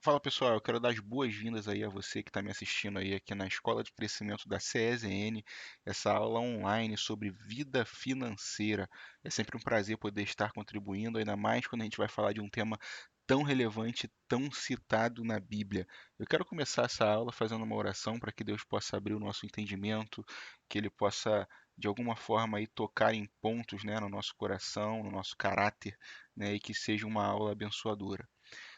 Fala pessoal, eu quero dar as boas-vindas aí a você que está me assistindo aí aqui na Escola de Crescimento da CESN, essa aula online sobre vida financeira. É sempre um prazer poder estar contribuindo, ainda mais quando a gente vai falar de um tema tão relevante, tão citado na Bíblia. Eu quero começar essa aula fazendo uma oração para que Deus possa abrir o nosso entendimento, que Ele possa de alguma forma aí tocar em pontos, né, no nosso coração, no nosso caráter, né, e que seja uma aula abençoadora.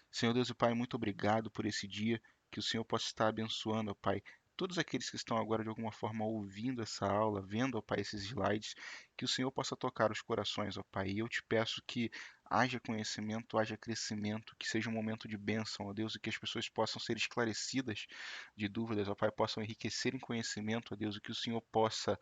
Senhor Deus e Pai, muito obrigado por esse dia, que o Senhor possa estar abençoando, ó Pai, todos aqueles que estão agora de alguma forma ouvindo essa aula, vendo, ó Pai, esses slides, que o Senhor possa tocar os corações, ó Pai. E eu te peço que haja conhecimento, haja crescimento, que seja um momento de bênção, ó Deus, e que as pessoas possam ser esclarecidas de dúvidas, ó Pai, possam enriquecer em conhecimento, ó Deus, e que o Senhor possa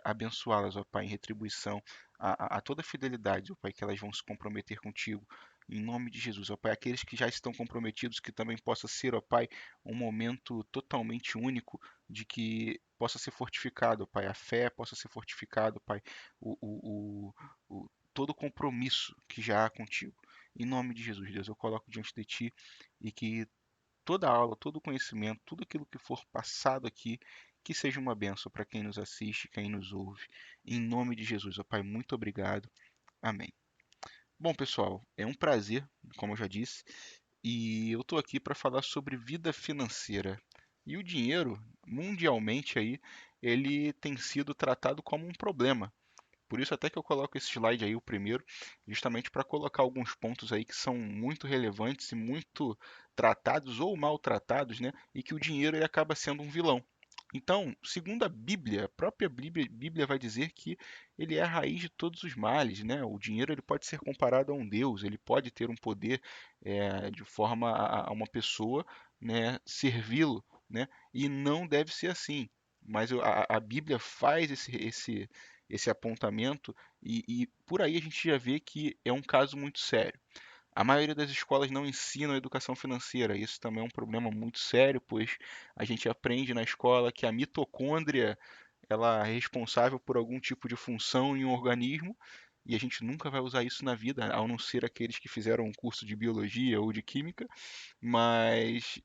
abençoá-las, ó Pai, em retribuição a toda a fidelidade, ó Pai, que elas vão se comprometer contigo. Em nome de Jesus, ó Pai, aqueles que já estão comprometidos, que também possa ser, ó Pai, um momento totalmente único de que possa ser fortificado, ó Pai, a fé possa ser fortificado, ó Pai, o, o, todo o compromisso que já há contigo. Em nome de Jesus, Deus, eu coloco diante de Ti e que toda a aula, todo o conhecimento, tudo aquilo que for passado aqui, que seja uma bênção para quem nos assiste, quem nos ouve. Em nome de Jesus, ó Pai, muito obrigado. Amém. Bom, pessoal, é um prazer, como eu já disse, e eu estou aqui para falar sobre vida financeira. E o dinheiro, mundialmente aí, ele tem sido tratado como um problema. Por isso até que eu coloco esse slide aí, o primeiro, justamente para colocar alguns pontos aí que são muito relevantes e muito tratados ou maltratados, né? E que o dinheiro ele acaba sendo um vilão. Então, segundo a Bíblia, a própria Bíblia vai dizer que ele é a raiz de todos os males, né? O dinheiro ele pode ser comparado a um deus, ele pode ter um poder de forma a uma pessoa, né, servi-lo, né? E não deve ser assim. Mas a Bíblia faz esse apontamento e por aí a gente já vê que é um caso muito sério. A maioria das escolas não ensinam educação financeira. Isso também é um problema muito sério, pois a gente aprende na escola que a mitocôndria ela é responsável por algum tipo de função em um organismo e a gente nunca vai usar isso na vida, a não ser aqueles que fizeram um curso de biologia ou de química, mas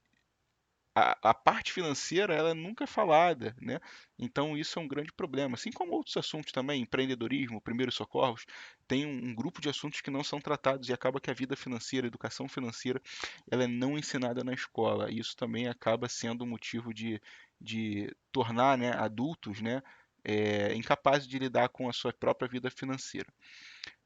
a parte financeira ela nunca é falada, né? Então isso é um grande problema. Assim como outros assuntos também, empreendedorismo, primeiros socorros, tem um grupo de assuntos que não são tratados e acaba que a vida financeira, a educação financeira, ela é não ensinada na escola. E isso também acaba sendo um motivo de tornar, né, adultos, né, incapazes de lidar com a sua própria vida financeira.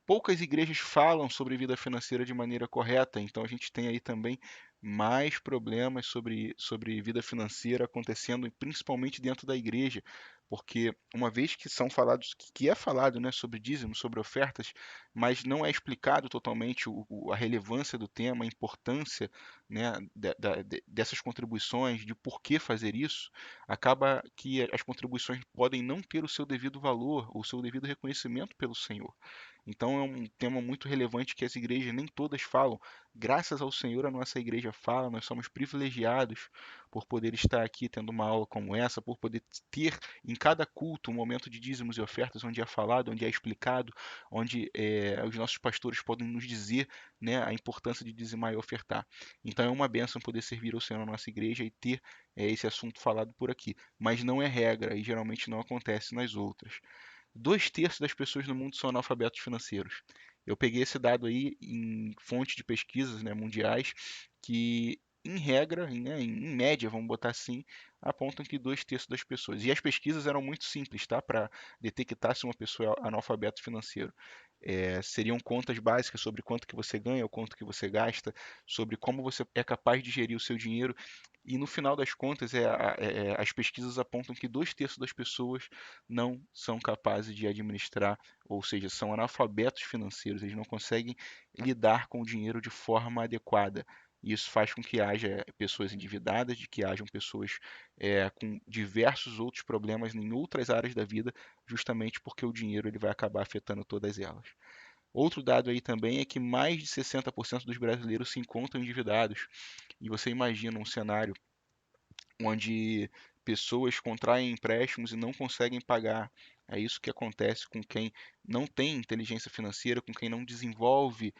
Poucas igrejas falam sobre vida financeira de maneira correta, então a gente tem aí também mais problemas sobre vida financeira acontecendo, principalmente dentro da igreja, porque uma vez que são falados, que é falado, né, sobre dízimos, sobre ofertas, mas não é explicado totalmente a relevância do tema, a importância, né, dessas contribuições, de por que fazer isso, acaba que as contribuições podem não ter o seu devido valor, o seu devido reconhecimento pelo Senhor. Então é um tema muito relevante que as igrejas nem todas falam. Graças ao Senhor, a nossa igreja fala, nós somos privilegiados por poder estar aqui tendo uma aula como essa, por poder ter em cada culto um momento de dízimos e ofertas onde é falado, onde é explicado, onde os nossos pastores podem nos dizer, né, a importância de dizimar e ofertar. Então é uma bênção poder servir ao Senhor na nossa igreja e ter esse assunto falado por aqui. Mas não é regra e geralmente não acontece nas outras. 2/3 das pessoas no mundo são analfabetos financeiros. Eu peguei esse dado aí em fonte de pesquisas, né, mundiais, que em regra, né, em média, vamos botar assim, apontam que 2/3 das pessoas. E as pesquisas eram muito simples, tá? Para detectar se uma pessoa é analfabeto financeiro. Seriam contas básicas sobre quanto que você ganha, o quanto que você gasta, sobre como você é capaz de gerir o seu dinheiro. E no final das contas, as pesquisas apontam que 2/3 das pessoas não são capazes de administrar, ou seja, são analfabetos financeiros, eles não conseguem lidar com o dinheiro de forma adequada. E isso faz com que haja pessoas endividadas, de que hajam pessoas com diversos outros problemas em outras áreas da vida, justamente porque o dinheiro ele vai acabar afetando todas elas. Outro dado aí também é que mais de 60% dos brasileiros se encontram endividados. E você imagina um cenário onde pessoas contraem empréstimos e não conseguem pagar. É isso que acontece com quem não tem inteligência financeira, com quem não desenvolve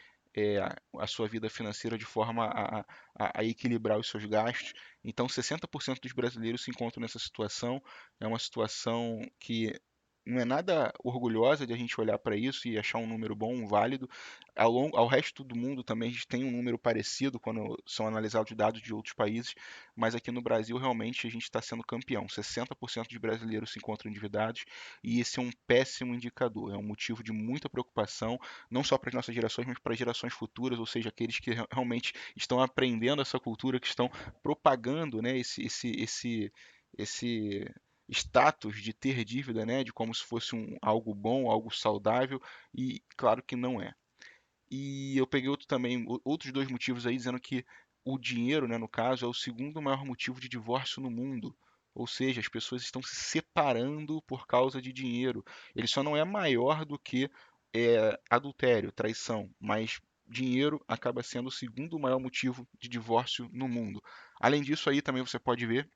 a sua vida financeira de forma a equilibrar os seus gastos. Então, 60% dos brasileiros se encontram nessa situação. É uma situação que não é nada orgulhosa de a gente olhar para isso e achar um número bom, um válido. Ao resto do mundo também a gente tem um número parecido quando são analisados dados de outros países, mas aqui no Brasil realmente a gente está sendo campeão. 60% de brasileiros se encontram endividados e esse é um péssimo indicador, é um motivo de muita preocupação, não só para as nossas gerações, mas para as gerações futuras, ou seja, aqueles que realmente estão aprendendo essa cultura, que estão propagando, né, esse status de ter dívida, né, de como se fosse algo bom, algo saudável, e claro que não é. E eu peguei outros dois motivos aí, dizendo que o dinheiro, né, no caso, é o segundo maior motivo de divórcio no mundo. Ou seja, as pessoas estão se separando por causa de dinheiro. Ele só não é maior do que adultério, traição, mas dinheiro acaba sendo o segundo maior motivo de divórcio no mundo. Além disso, aí também você pode ver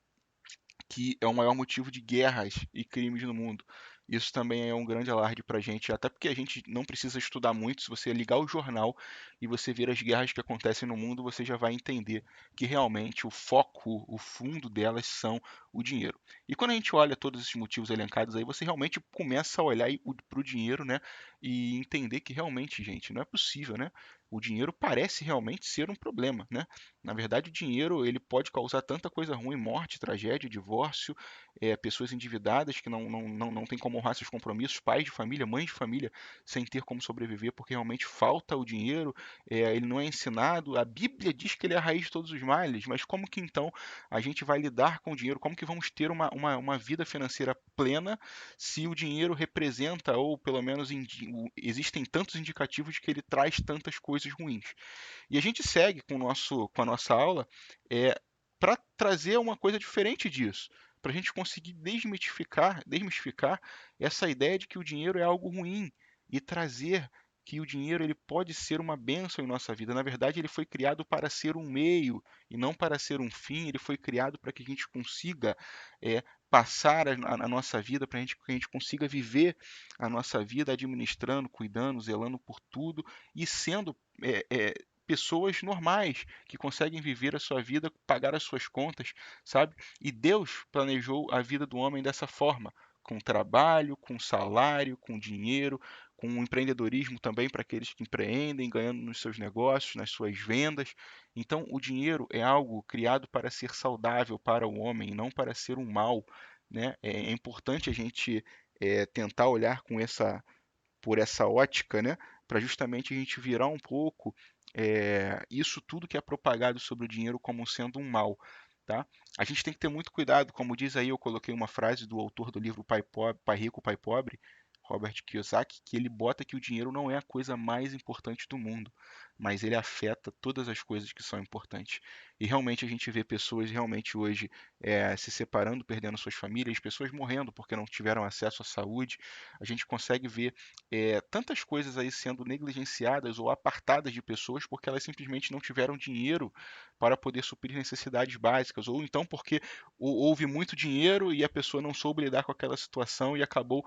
que é o maior motivo de guerras e crimes no mundo. Isso também é um grande alarde para a gente, até porque a gente não precisa estudar muito. Se você ligar o jornal e você ver as guerras que acontecem no mundo, você já vai entender que realmente o foco, o fundo delas são o dinheiro. E quando a gente olha todos esses motivos elencados aí, você realmente começa a olhar para o dinheiro, né, e entender que realmente, gente, não é possível, né? O dinheiro parece realmente ser um problema, né? Na verdade, o dinheiro ele pode causar tanta coisa ruim, morte, tragédia, divórcio, pessoas endividadas que não têm como honrar seus compromissos, pais de família, mães de família, sem ter como sobreviver porque realmente falta o dinheiro, ele não é ensinado. A Bíblia diz que ele é a raiz de todos os males, mas como que então a gente vai lidar com o dinheiro? Como que vamos ter uma vida financeira plena se o dinheiro representa, ou pelo menos existem tantos indicativos de que ele traz tantas coisas ruins? E a gente segue com a nossa aula para trazer uma coisa diferente disso, para a gente conseguir desmistificar essa ideia de que o dinheiro é algo ruim e trazer que o dinheiro ele pode ser uma bênção em nossa vida. Na verdade, ele foi criado para ser um meio e não para ser um fim. Ele foi criado para que a gente consiga passar a nossa vida, para que a gente consiga viver a nossa vida administrando, cuidando, zelando por tudo e sendo é, é, pessoas normais que conseguem viver a sua vida, pagar as suas contas, sabe? E Deus planejou a vida do homem dessa forma, com trabalho, com salário, com dinheiro, com um empreendedorismo também para aqueles que empreendem, ganhando nos seus negócios, nas suas vendas. Então, o dinheiro é algo criado para ser saudável para o homem, não para ser um mal, né? É importante a gente tentar olhar por essa ótica, né, para justamente a gente virar um pouco isso tudo que é propagado sobre o dinheiro como sendo um mal, tá? A gente tem que ter muito cuidado, como diz aí, eu coloquei uma frase do autor do livro Pai Pobre, Pai Rico, Pai Pobre, Robert Kiyosaki, que ele bota que o dinheiro não é a coisa mais importante do mundo, mas ele afeta todas as coisas que são importantes. E realmente a gente vê pessoas realmente hoje se separando, perdendo suas famílias, pessoas morrendo porque não tiveram acesso à saúde. A gente consegue ver tantas coisas aí sendo negligenciadas ou apartadas de pessoas porque elas simplesmente não tiveram dinheiro para poder suprir necessidades básicas, ou então porque houve muito dinheiro e a pessoa não soube lidar com aquela situação e acabou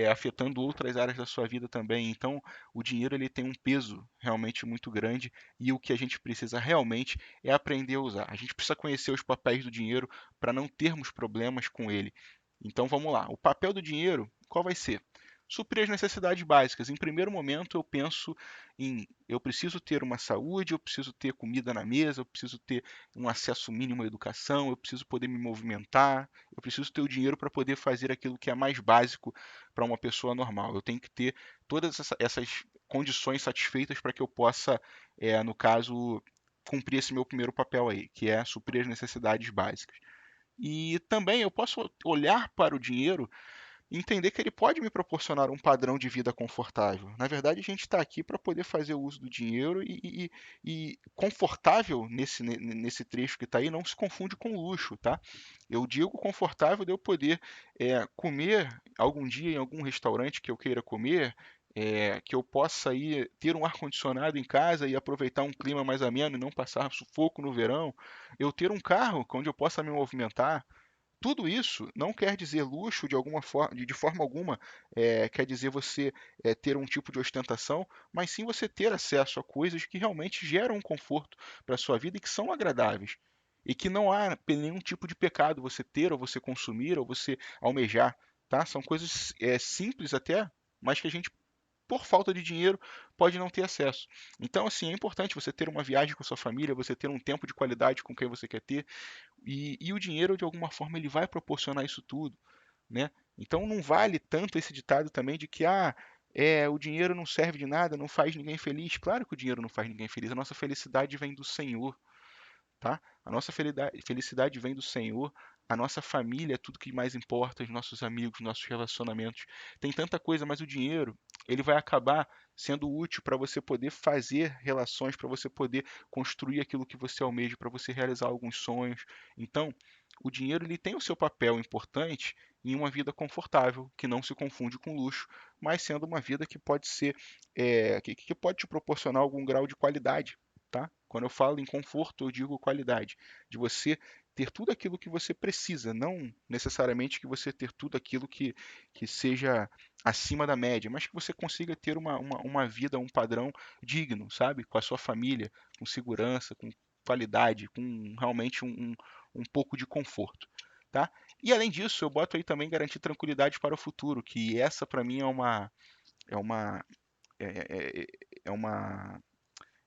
afetando outras áreas da sua vida também. Então, o dinheiro ele tem um peso realmente muito grande e o que a gente precisa realmente é aprender a usar. A gente precisa conhecer os papéis do dinheiro para não termos problemas com ele. Então, vamos lá. O papel do dinheiro, qual vai ser? Suprir as necessidades básicas. Em primeiro momento, eu penso eu preciso ter uma saúde, eu preciso ter comida na mesa, eu preciso ter um acesso mínimo à educação, eu preciso poder me movimentar, eu preciso ter o dinheiro para poder fazer aquilo que é mais básico para uma pessoa normal. Eu tenho que ter todas essas condições satisfeitas para que eu possa, no caso, cumprir esse meu primeiro papel aí, que é suprir as necessidades básicas. E também eu posso olhar para o dinheiro e entender que ele pode me proporcionar um padrão de vida confortável. Na verdade, a gente está aqui para poder fazer o uso do dinheiro e confortável nesse trecho que está aí não se confunde com luxo, tá? Eu digo confortável de eu poder comer algum dia em algum restaurante que eu queira comer, que eu possa ir ter um ar-condicionado em casa e aproveitar um clima mais ameno e não passar sufoco no verão, eu ter um carro onde eu possa me movimentar, Tudo isso não quer dizer luxo de alguma forma, de forma alguma, quer dizer você ter um tipo de ostentação, mas sim você ter acesso a coisas que realmente geram um conforto para a sua vida e que são agradáveis. E que não há nenhum tipo de pecado você ter, ou você consumir, ou você almejar, tá? São coisas simples até, mas que a gente, por falta de dinheiro, pode não ter acesso. Então, assim, é importante você ter uma viagem com a sua família, você ter um tempo de qualidade com quem você quer ter, e o dinheiro, de alguma forma, ele vai proporcionar isso tudo, né? Então não vale tanto esse ditado também de que o dinheiro não serve de nada, não faz ninguém feliz. Claro que o dinheiro não faz ninguém feliz. A nossa felicidade vem do Senhor, tá? A nossa felicidade vem do Senhor. A nossa família é tudo que mais importa, os nossos amigos, nossos relacionamentos. Tem tanta coisa, mas o dinheiro, ele vai acabar sendo útil para você poder fazer relações, para você poder construir aquilo que você almeja, para você realizar alguns sonhos. Então, o dinheiro ele tem o seu papel importante em uma vida confortável, que não se confunde com luxo, mas sendo uma vida que pode ser, que pode te proporcionar algum grau de qualidade, tá? Quando eu falo em conforto, eu digo qualidade, de você ter tudo aquilo que você precisa, não necessariamente que você ter tudo aquilo que seja acima da média, mas que você consiga ter uma vida, um padrão digno, sabe? Com a sua família, com segurança, com qualidade, com realmente um pouco de conforto, tá? E além disso, eu boto aí também garantir tranquilidade para o futuro, que essa para mim é uma é, é, é uma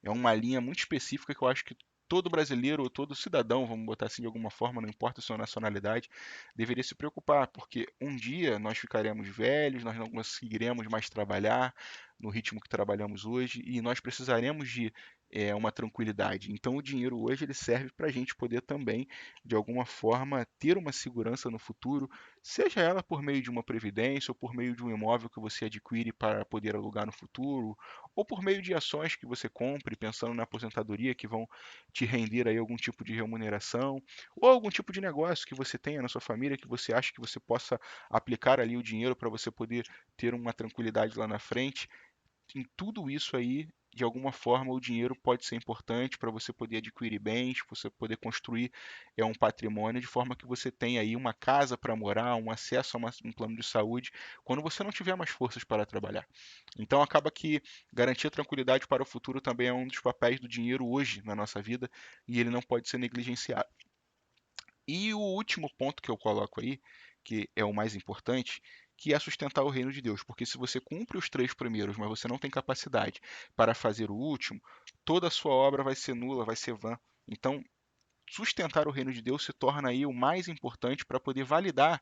é uma linha muito específica que eu acho que todo brasileiro ou todo cidadão, vamos botar assim de alguma forma, não importa a sua nacionalidade, deveria se preocupar, porque um dia nós ficaremos velhos, nós não conseguiremos mais trabalhar no ritmo que trabalhamos hoje e nós precisaremos de uma tranquilidade. Então, o dinheiro hoje ele serve para a gente poder também, de alguma forma, ter uma segurança no futuro, seja ela por meio de uma previdência ou por meio de um imóvel que você adquire para poder alugar no futuro, ou por meio de ações que você compre, pensando na aposentadoria, que vão te render aí algum tipo de remuneração, ou algum tipo de negócio que você tenha na sua família, que você acha que você possa aplicar ali o dinheiro para você poder ter uma tranquilidade lá na frente. Em tudo isso aí, de alguma forma, o dinheiro pode ser importante para você poder adquirir bens, para você poder construir um patrimônio, de forma que você tenha aí uma casa para morar, um acesso a um plano de saúde, quando você não tiver mais forças para trabalhar. Então acaba que garantir a tranquilidade para o futuro também é um dos papéis do dinheiro hoje na nossa vida e ele não pode ser negligenciado. E o último ponto que eu coloco aí, que é o mais importante, que é sustentar o reino de Deus. Porque se você cumpre os três primeiros, mas você não tem capacidade para fazer o último, toda a sua obra vai ser nula, vai ser vã. Então, sustentar o reino de Deus se torna aí o mais importante para poder validar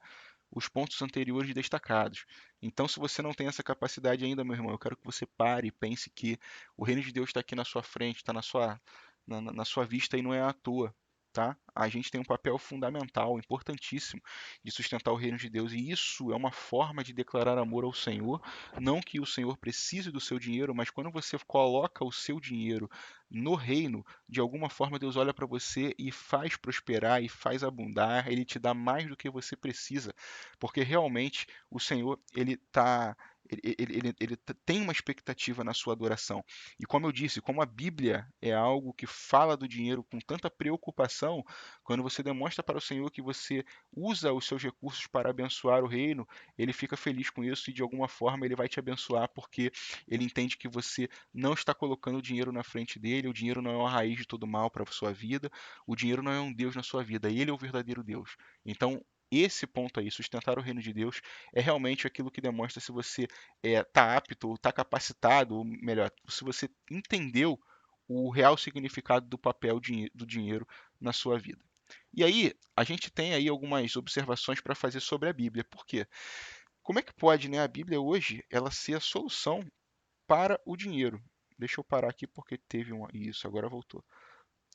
os pontos anteriores destacados. Então, se você não tem essa capacidade ainda, meu irmão, eu quero que você pare e pense que o reino de Deus está aqui na sua frente, está na sua vista e não é à toa. Tá? A gente tem um papel fundamental, importantíssimo, de sustentar o reino de Deus, e isso é uma forma de declarar amor ao Senhor. Não que o Senhor precise do seu dinheiro, mas quando você coloca o seu dinheiro no reino, de alguma forma Deus olha para você e faz prosperar e faz abundar, ele te dá mais do que você precisa, porque realmente o Senhor ele tem uma expectativa na sua adoração. E como eu disse, como a Bíblia é algo que fala do dinheiro com tanta preocupação, quando você demonstra para o Senhor que você usa os seus recursos para abençoar o reino, ele fica feliz com isso e de alguma forma ele vai te abençoar porque ele entende que você não está colocando o dinheiro na frente dele, o dinheiro não é uma raiz de todo mal para a sua vida, o dinheiro não é um Deus na sua vida, ele é o verdadeiro Deus. Então, esse ponto aí, sustentar o reino de Deus, é realmente aquilo que demonstra se você está apto, está capacitado, ou melhor, se você entendeu o real significado do papel do dinheiro na sua vida. E aí, a gente tem aí algumas observações para fazer sobre a Bíblia. Por quê? Como é que pode, né, a Bíblia hoje, ela ser a solução para o dinheiro? Deixa eu parar aqui porque teve um. Isso, agora voltou.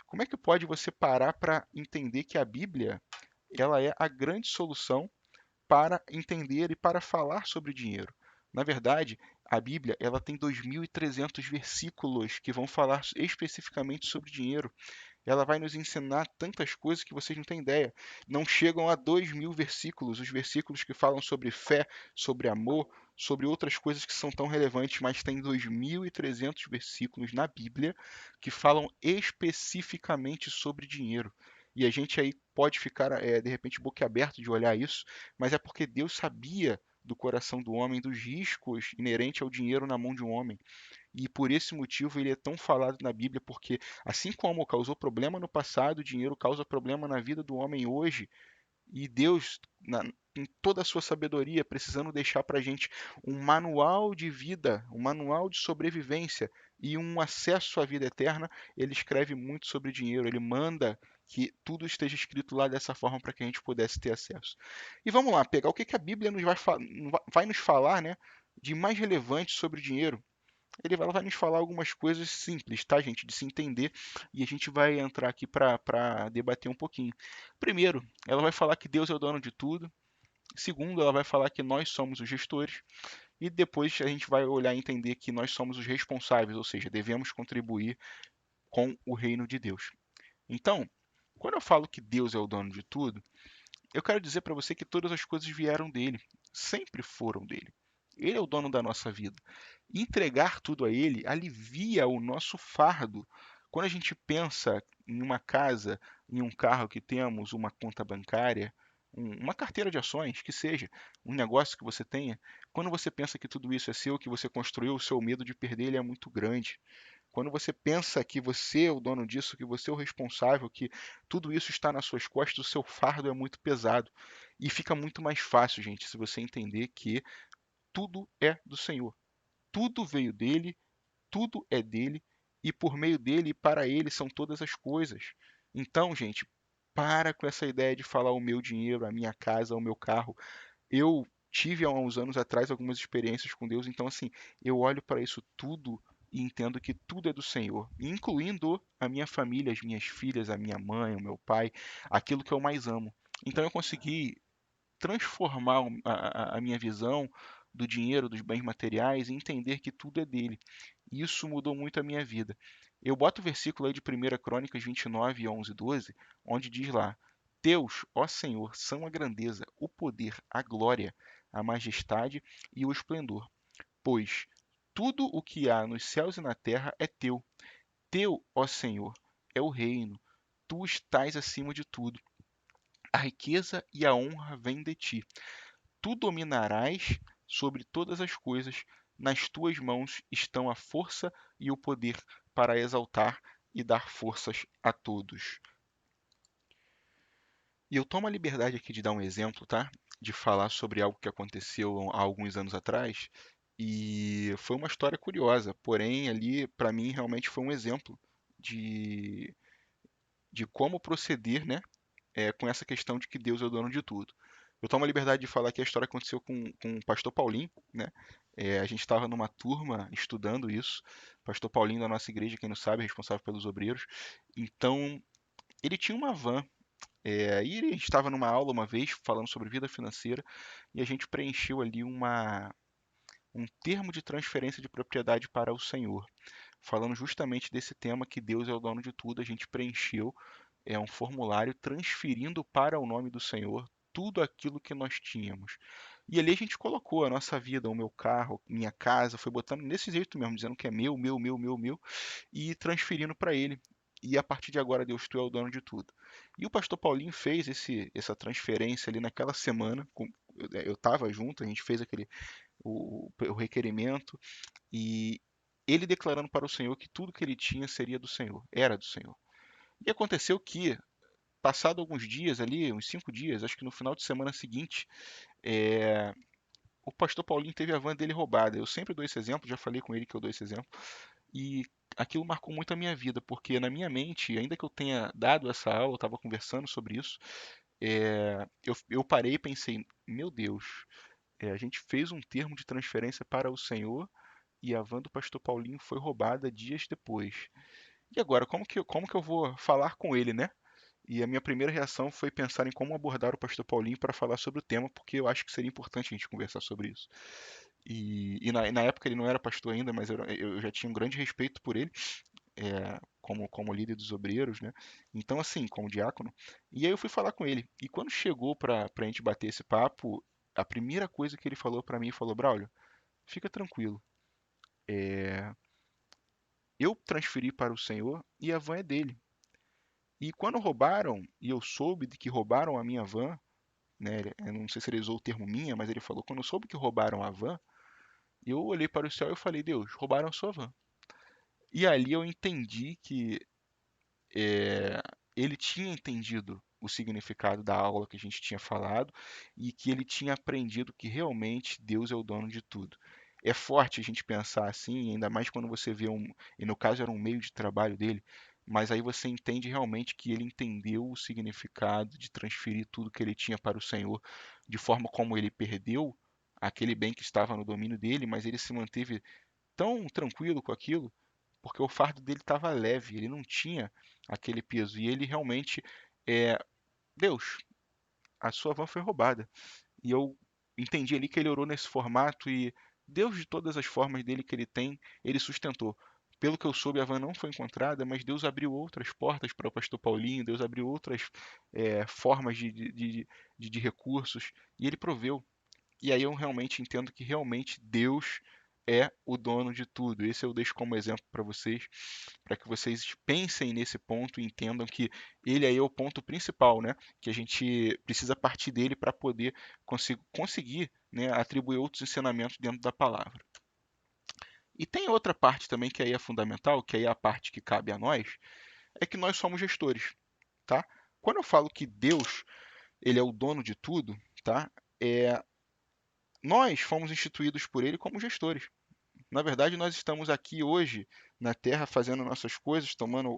Como é que pode você parar para entender que a Bíblia ela é a grande solução para entender e para falar sobre dinheiro? Na verdade, a Bíblia ela tem 2.300 versículos que vão falar especificamente sobre dinheiro. Ela vai nos ensinar tantas coisas que vocês não têm ideia. Não chegam a 2.000 versículos, os versículos que falam sobre fé, sobre amor, sobre outras coisas que são tão relevantes, mas tem 2.300 versículos na Bíblia que falam especificamente sobre dinheiro. E a gente aí pode ficar, de repente, boquiaberto de olhar isso, mas é porque Deus sabia do coração do homem, dos riscos inerentes ao dinheiro na mão de um homem. E por esse motivo ele é tão falado na Bíblia, porque assim como causou problema no passado, o dinheiro causa problema na vida do homem hoje, e Deus, em toda a sua sabedoria, precisando deixar para a gente um manual de vida, um manual de sobrevivência e um acesso à vida eterna, ele escreve muito sobre dinheiro, ele manda que tudo esteja escrito lá dessa forma para que a gente pudesse ter acesso. E vamos lá, pegar o que que a Bíblia vai nos falar, né, de mais relevante sobre dinheiro. Ela vai nos falar algumas coisas simples, tá, gente, de se entender, e a gente vai entrar aqui para debater um pouquinho. Primeiro, ela vai falar que Deus é o dono de tudo. Segundo, ela vai falar que nós somos os gestores. E depois a gente vai olhar e entender que nós somos os responsáveis, ou seja, devemos contribuir com o reino de Deus. Então, quando eu falo que Deus é o dono de tudo, eu quero dizer para você que todas as coisas vieram dele, sempre foram dele. Ele é o dono da nossa vida. E entregar tudo a ele alivia o nosso fardo. Quando a gente pensa em uma casa, em um carro que temos, uma conta bancária, uma carteira de ações, que seja, um negócio que você tenha, quando você pensa que tudo isso é seu, que você construiu, o seu medo de perder ele é muito grande. Quando você pensa que você é o dono disso, que você é o responsável, que tudo isso está nas suas costas, o seu fardo é muito pesado. E fica muito mais fácil, gente, se você entender que tudo é do Senhor. Tudo veio dele, tudo é dele, e por meio dele e para ele são todas as coisas. Então, gente, para com essa ideia de falar o meu dinheiro, a minha casa, o meu carro. Eu tive há uns anos atrás algumas experiências com Deus, então assim, eu olho para isso tudo e entendo que tudo é do Senhor, incluindo a minha família, as minhas filhas, a minha mãe, o meu pai, aquilo que eu mais amo. Então eu consegui transformar a minha visão do dinheiro, dos bens materiais e entender que tudo é dele. E isso mudou muito a minha vida. Eu boto o versículo aí de 1 Crônicas 29, 11 e 12, onde diz lá: Teus, ó Senhor, são a grandeza, o poder, a glória, a majestade e o esplendor, pois tudo o que há nos céus e na terra é teu. Teu, ó Senhor, é o reino. Tu estás acima de tudo. A riqueza e a honra vêm de ti. Tu dominarás sobre todas as coisas, nas tuas mãos estão a força e o poder para exaltar e dar forças a todos. E eu tomo a liberdade aqui de dar um exemplo, tá? De falar sobre algo que aconteceu há alguns anos atrás. E foi uma história curiosa, porém, ali, para mim, realmente foi um exemplo de, de como proceder, né? Com essa questão de que Deus é o dono de tudo. Eu tomo a liberdade de falar que a história aconteceu com o pastor Paulinho, né? A gente estava numa turma estudando isso. Pastor Paulinho da nossa igreja, quem não sabe, é responsável pelos obreiros. Então, ele tinha uma van. E ele estava numa aula uma vez falando sobre vida financeira e a gente preencheu ali um termo de transferência de propriedade para o Senhor, falando justamente desse tema que Deus é o dono de tudo. A gente preencheu um formulário transferindo para o nome do Senhor tudo aquilo que nós tínhamos. E ali a gente colocou a nossa vida, o meu carro, minha casa, foi botando nesse jeito mesmo, dizendo que é meu, meu, meu, meu, meu, e transferindo para ele. E a partir de agora, Deus, tu é o dono de tudo. E o pastor Paulinho fez essa transferência ali naquela semana. Eu estava junto, a gente fez o requerimento e ele declarando para o Senhor que tudo que ele tinha seria do Senhor, era do Senhor. E aconteceu que passado alguns dias ali, uns 5 dias, acho que no final de semana seguinte, é, o pastor Paulinho teve a van dele roubada. Eu sempre dou esse exemplo, já falei com ele que eu dou esse exemplo, e aquilo marcou muito a minha vida, porque na minha mente, ainda que eu tenha dado essa aula, eu estava conversando sobre isso, eu parei e pensei, meu Deus, a gente fez um termo de transferência para o Senhor e a van do pastor Paulinho foi roubada dias depois. E agora, como que eu vou falar com ele, né? E a minha primeira reação foi pensar em como abordar o pastor Paulinho para falar sobre o tema, porque eu acho que seria importante a gente conversar sobre isso. E na época ele não era pastor ainda, mas eu já tinha um grande respeito por ele, como líder dos obreiros, né? Então, assim, como diácono. E aí eu fui falar com ele. E quando chegou para a gente bater esse papo, a primeira coisa que ele falou para mim, falou, Braulio, fica tranquilo. Eu transferi para o Senhor e a van é dele. E quando roubaram, e eu soube de que roubaram a minha van, né? Eu não sei se ele usou o termo minha, mas ele falou, quando eu soube que roubaram a van, eu olhei para o céu e eu falei, Deus, roubaram a sua van. E ali eu entendi que eh, ele tinha entendido o significado da aula que a gente tinha falado e que ele tinha aprendido que realmente Deus é o dono de tudo. É forte a gente pensar assim, ainda mais quando você vê e no caso era um meio de trabalho dele, mas aí você entende realmente que ele entendeu o significado de transferir tudo que ele tinha para o Senhor, de forma como ele perdeu aquele bem que estava no domínio dele, mas ele se manteve tão tranquilo com aquilo, porque o fardo dele estava leve, ele não tinha aquele peso. E ele realmente, é, Deus, a sua van foi roubada. E eu entendi ali que ele orou nesse formato e Deus, de todas as formas dele que ele tem, ele sustentou. Pelo que eu soube, a van não foi encontrada, mas Deus abriu outras portas para o pastor Paulinho, Deus abriu outras formas de recursos e ele proveu. E aí eu realmente entendo que realmente Deus é o dono de tudo. Esse eu deixo como exemplo para que vocês pensem nesse ponto e entendam que ele aí é o ponto principal, né? Que a gente precisa partir dele para poder conseguir, né, atribuir outros ensinamentos dentro da palavra. E tem outra parte também que aí é fundamental, que aí é a parte que cabe a nós, é que nós somos gestores, tá? Quando eu falo que Deus, ele é o dono de tudo, tá? É, nós fomos instituídos por ele como gestores. Na verdade, nós estamos aqui hoje na Terra fazendo nossas coisas, tomando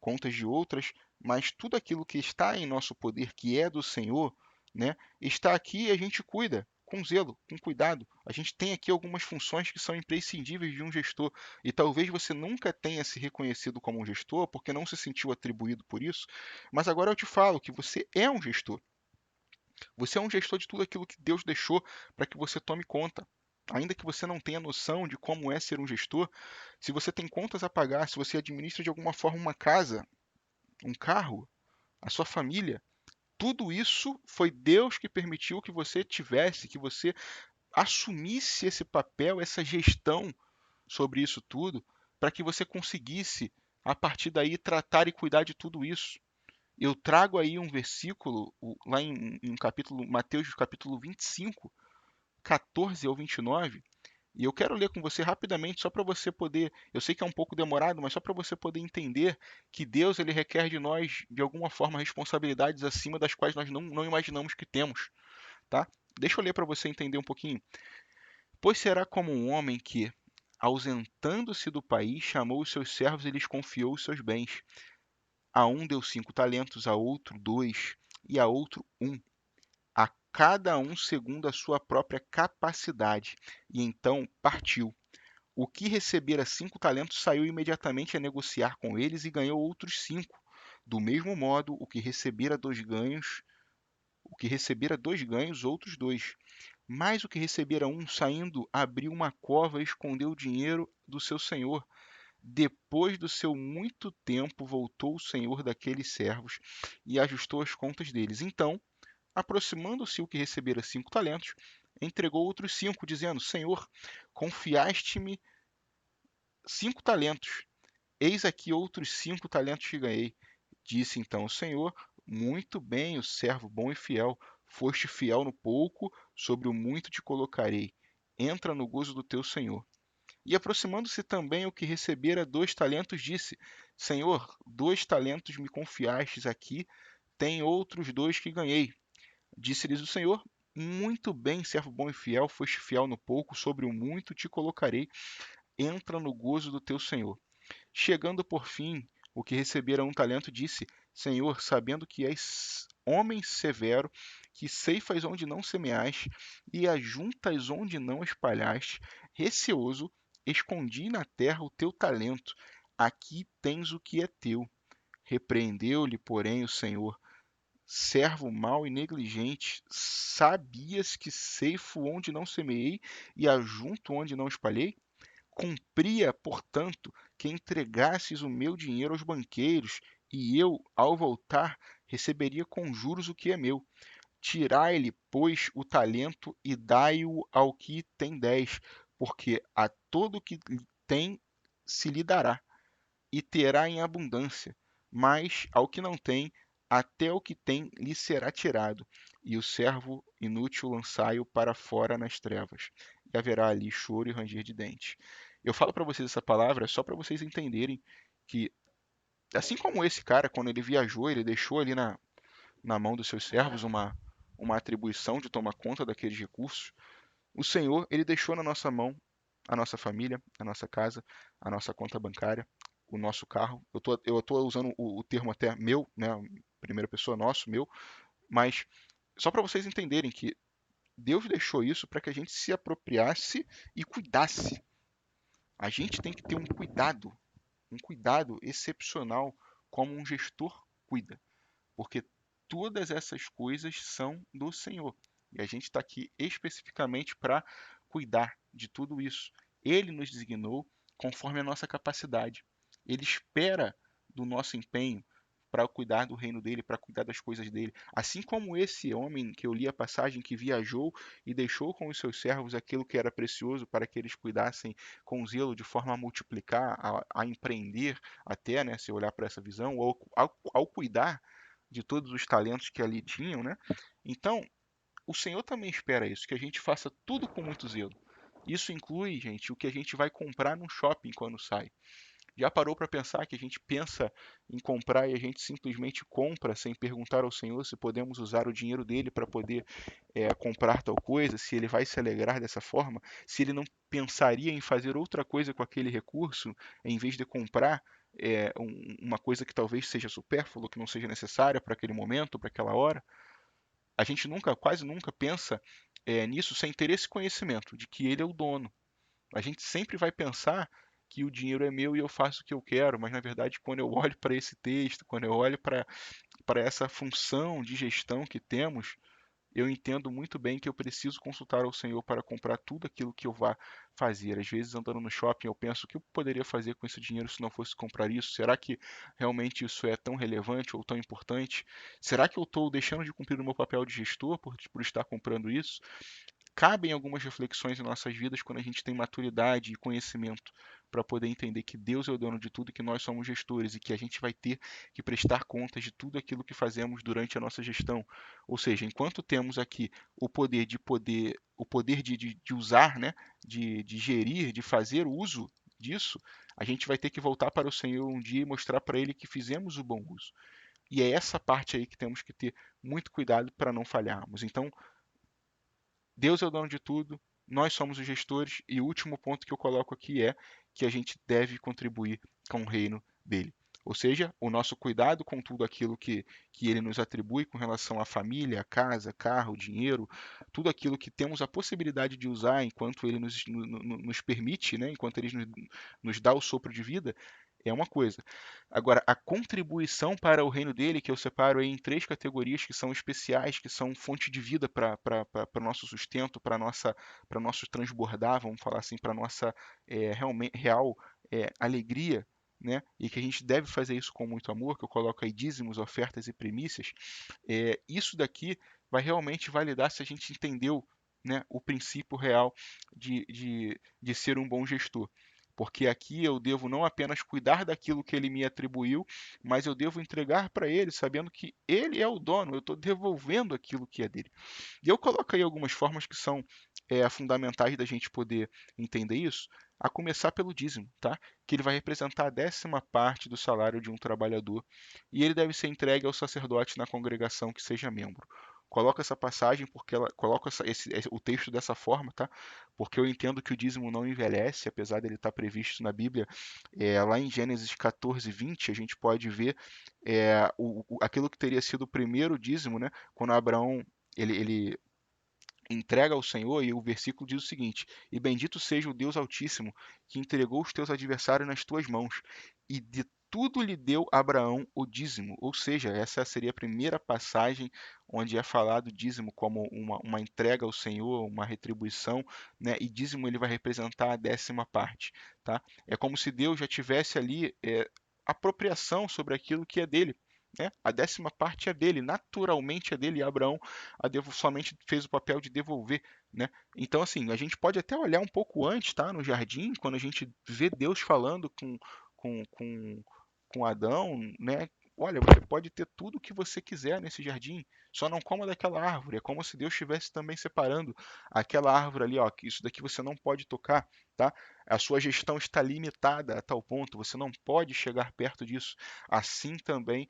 contas de outras, mas tudo aquilo que está em nosso poder, que é do Senhor, né, está aqui e a gente cuida com zelo, com cuidado. A gente tem aqui algumas funções que são imprescindíveis de um gestor, e talvez você nunca tenha se reconhecido como um gestor, porque não se sentiu atribuído por isso, mas agora eu te falo que você é um gestor. Você é um gestor de tudo aquilo que Deus deixou para que você tome conta. Ainda que você não tenha noção de como é ser um gestor, se você tem contas a pagar, se você administra de alguma forma uma casa, um carro, a sua família, tudo isso foi Deus que permitiu que você tivesse, que você assumisse esse papel, essa gestão sobre isso tudo, para que você conseguisse, a partir daí, tratar e cuidar de tudo isso. Eu trago aí um versículo, lá em capítulo, Mateus capítulo 25, 14 ao 29, e eu quero ler com você rapidamente, só para você poder, eu sei que é um pouco demorado, mas só para você poder entender que Deus ele requer de nós, de alguma forma, responsabilidades acima das quais nós não imaginamos que temos, tá? Deixa eu ler para você entender um pouquinho. Pois será como um homem que, ausentando-se do país, chamou os seus servos e lhes confiou os seus bens. A um deu 5 talentos, a outro 2, e a outro um, a cada um segundo a sua própria capacidade. E então partiu. O que recebera 5 talentos saiu imediatamente a negociar com eles e ganhou outros 5. Do mesmo modo, o que recebera 2 ganhos, outros 2. Mas o que recebera um, saindo, abriu uma cova e escondeu o dinheiro do seu senhor. Depois do seu muito tempo, voltou o senhor daqueles servos e ajustou as contas deles. Então, aproximando-se o que recebera 5 talentos, entregou outros 5, dizendo: Senhor, confiaste-me 5 talentos. Eis aqui outros 5 talentos que ganhei. Disse então o Senhor: Muito bem, o servo bom e fiel. Foste fiel no pouco, sobre o muito te colocarei. Entra no gozo do teu Senhor. E aproximando-se também o que recebera 2 talentos, disse: Senhor, 2 talentos me confiastes aqui, tem outros 2 que ganhei. Disse-lhes o Senhor: Muito bem, servo bom e fiel, foste fiel no pouco, sobre o muito te colocarei. Entra no gozo do teu Senhor. Chegando por fim, o que recebera 1 talento disse: Senhor, sabendo que és homem severo, que ceifas onde não semeaste e ajuntas onde não espalhaste, receoso, escondi na terra o teu talento. Aqui tens o que é teu. Repreendeu-lhe, porém, o Senhor: Servo mau e negligente, sabias que ceifo onde não semeei e ajunto onde não espalhei? Cumpria, portanto, que entregasses o meu dinheiro aos banqueiros, e eu, ao voltar, receberia com juros o que é meu. Tirai-lhe, pois, o talento e dai-o ao que tem 10, porque a todo que tem se lhe dará, e terá em abundância. mas ao que não tem, até o que tem lhe será tirado, e o servo inútil lançai-o para fora nas trevas, e haverá ali choro e ranger de dentes. Eu falo para vocês essa palavra só para vocês entenderem que, assim como esse cara, quando ele viajou, ele deixou ali na mão dos seus servos uma atribuição de tomar conta daqueles recursos. O Senhor, ele deixou na nossa mão a nossa família, a nossa casa, a nossa conta bancária, o nosso carro. Eu tô usando o termo até meu, né? Primeira pessoa, nosso, meu, mas só para vocês entenderem que Deus deixou isso para que a gente se apropriasse e cuidasse. A gente tem que ter um cuidado excepcional como um gestor cuida, porque todas essas coisas são do Senhor. E a gente está aqui especificamente para cuidar de tudo isso. Ele nos designou conforme a nossa capacidade. Ele espera do nosso empenho para cuidar do reino dele, para cuidar das coisas dele. Assim como esse homem que eu li a passagem, que viajou e deixou com os seus servos aquilo que era precioso para que eles cuidassem com zelo, de forma a multiplicar, a empreender até, né, se olhar para essa visão, ou ao cuidar de todos os talentos que ali tinham, né? Então, o Senhor também espera isso, que a gente faça tudo com muito zelo. Isso inclui, gente, o que a gente vai comprar no shopping quando sai. Já parou para pensar que a gente pensa em comprar e a gente simplesmente compra sem perguntar ao Senhor se podemos usar o dinheiro dele para poder comprar tal coisa, se ele vai se alegrar dessa forma, se ele não pensaria em fazer outra coisa com aquele recurso em vez de comprar uma coisa que talvez seja supérflua, que não seja necessária para aquele momento, para aquela hora. A gente nunca, quase nunca pensa nisso sem ter esse conhecimento de que ele é o dono. A gente sempre vai pensar que o dinheiro é meu e eu faço o que eu quero, mas na verdade, quando eu olho para esse texto, quando eu olho para essa função de gestão que temos, eu entendo muito bem que eu preciso consultar ao Senhor para comprar tudo aquilo que eu vá fazer. Às vezes, andando no shopping, eu penso o que eu poderia fazer com esse dinheiro se não fosse comprar isso? Será que realmente isso é tão relevante ou tão importante? Será que eu estou deixando de cumprir o meu papel de gestor por estar comprando isso? Cabem algumas reflexões em nossas vidas quando a gente tem maturidade e conhecimento para poder entender que Deus é o dono de tudo e que nós somos gestores e que a gente vai ter que prestar contas de tudo aquilo que fazemos durante a nossa gestão. Ou seja, enquanto temos aqui o poder de usar, né, de gerir, de fazer uso disso, a gente vai ter que voltar para o Senhor um dia e mostrar para Ele que fizemos o bom uso. E é essa parte aí que temos que ter muito cuidado para não falharmos. Então, Deus é o dono de tudo, nós somos os gestores, e o último ponto que eu coloco aqui é que a gente deve contribuir com o reino dele. Ou seja, o nosso cuidado com tudo aquilo que ele nos atribui com relação à família, à casa, carro, dinheiro, tudo aquilo que temos a possibilidade de usar enquanto ele nos permite, né, enquanto ele nos dá o sopro de vida, é uma coisa. Agora, a contribuição para o reino dele, que eu separo aí em três categorias que são especiais, que são fonte de vida para o nosso sustento, para nosso transbordar, vamos falar assim, para nossa real alegria, né? E que a gente deve fazer isso com muito amor, que eu coloco aí dízimos, ofertas e primícias. Isso daqui vai realmente validar se a gente entendeu, né, o princípio real de ser um bom gestor. Porque aqui eu devo não apenas cuidar daquilo que ele me atribuiu, mas eu devo entregar para ele, sabendo que ele é o dono, eu estou devolvendo aquilo que é dele. E eu coloco aí algumas formas que são fundamentais da gente poder entender isso, a começar pelo dízimo, tá? Que ele vai representar a 10ª parte do salário de um trabalhador e ele deve ser entregue ao sacerdote na congregação que seja membro. Coloca essa passagem porque ela coloca o texto dessa forma, tá? Porque eu entendo que o dízimo não envelhece, apesar dele estar previsto na Bíblia. Lá em Gênesis 14:20 a gente pode ver aquilo que teria sido o primeiro dízimo, né? Quando Abraão ele entrega ao Senhor, e o versículo diz o seguinte: E bendito seja o Deus Altíssimo, que entregou os teus adversários nas tuas mãos, e de tudo lhe deu Abraão o dízimo. Ou seja, essa seria a primeira passagem onde é falado dízimo como uma entrega ao Senhor, uma retribuição, né? E dízimo ele vai representar a 10ª parte, tá? É como se Deus já tivesse ali apropriação sobre aquilo que é dele. Né? A 10ª parte é dele, naturalmente é dele, e Abraão somente fez o papel de devolver, né? Então, assim, a gente pode até olhar um pouco antes, tá? No jardim, quando a gente vê Deus falando com, com Adão, né? olha, você pode ter tudo o que você quiser nesse jardim, só não coma daquela árvore. É como se Deus estivesse também separando aquela árvore ali, ó, que isso daqui você não pode tocar, tá? A sua gestão está limitada a tal ponto, você não pode chegar perto disso. Assim também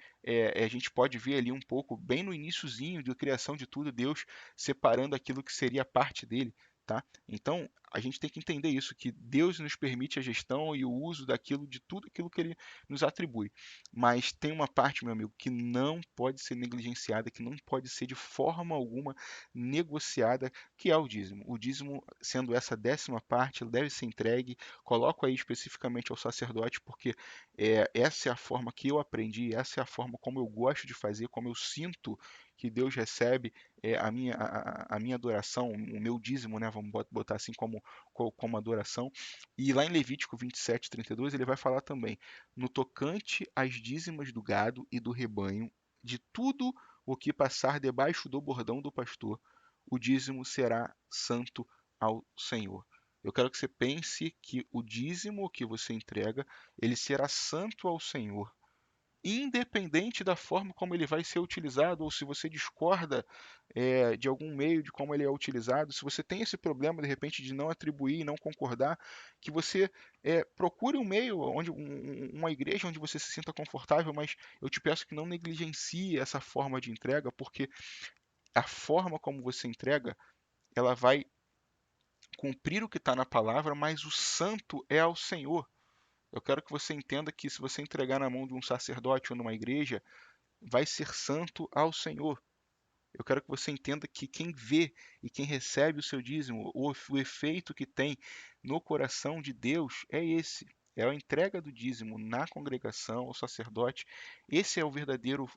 a gente pode ver ali um pouco, bem no iniciozinho da criação de tudo, Deus separando aquilo que seria parte dele, tá? Então, a gente tem que entender isso, que Deus nos permite a gestão e o uso daquilo, de tudo aquilo que ele nos atribui. Mas tem uma parte, meu amigo, que não pode ser negligenciada, que não pode ser de forma alguma negociada, que é o dízimo. O dízimo, sendo essa 10ª parte, ele deve ser entregue. Coloco aí especificamente ao sacerdote, porque essa é a forma que eu aprendi, essa é a forma como eu gosto de fazer, como eu sinto que Deus recebe a minha adoração, o meu dízimo, né? Vamos botar assim como adoração. E lá em Levítico 27:32 ele vai falar também: no tocante às dízimas do gado e do rebanho, de tudo o que passar debaixo do bordão do pastor, o dízimo será santo ao Senhor. Eu quero que você pense que o dízimo que você entrega, ele será santo ao Senhor, independente da forma como ele vai ser utilizado, ou se você discorda de algum meio de como ele é utilizado, se você tem esse problema de repente de não atribuir e não concordar, que você procure um meio, uma igreja onde você se sinta confortável, mas eu te peço que não negligencie essa forma de entrega, porque a forma como você entrega, ela vai cumprir o que está na palavra, mas o santo é ao Senhor. Eu quero que você entenda que se você entregar na mão de um sacerdote ou numa igreja, vai ser santo ao Senhor. Eu quero que você entenda que quem vê e quem recebe o seu dízimo, o efeito que tem no coração de Deus é esse. É a entrega do dízimo na congregação, ao sacerdote. Esse é o verdadeiro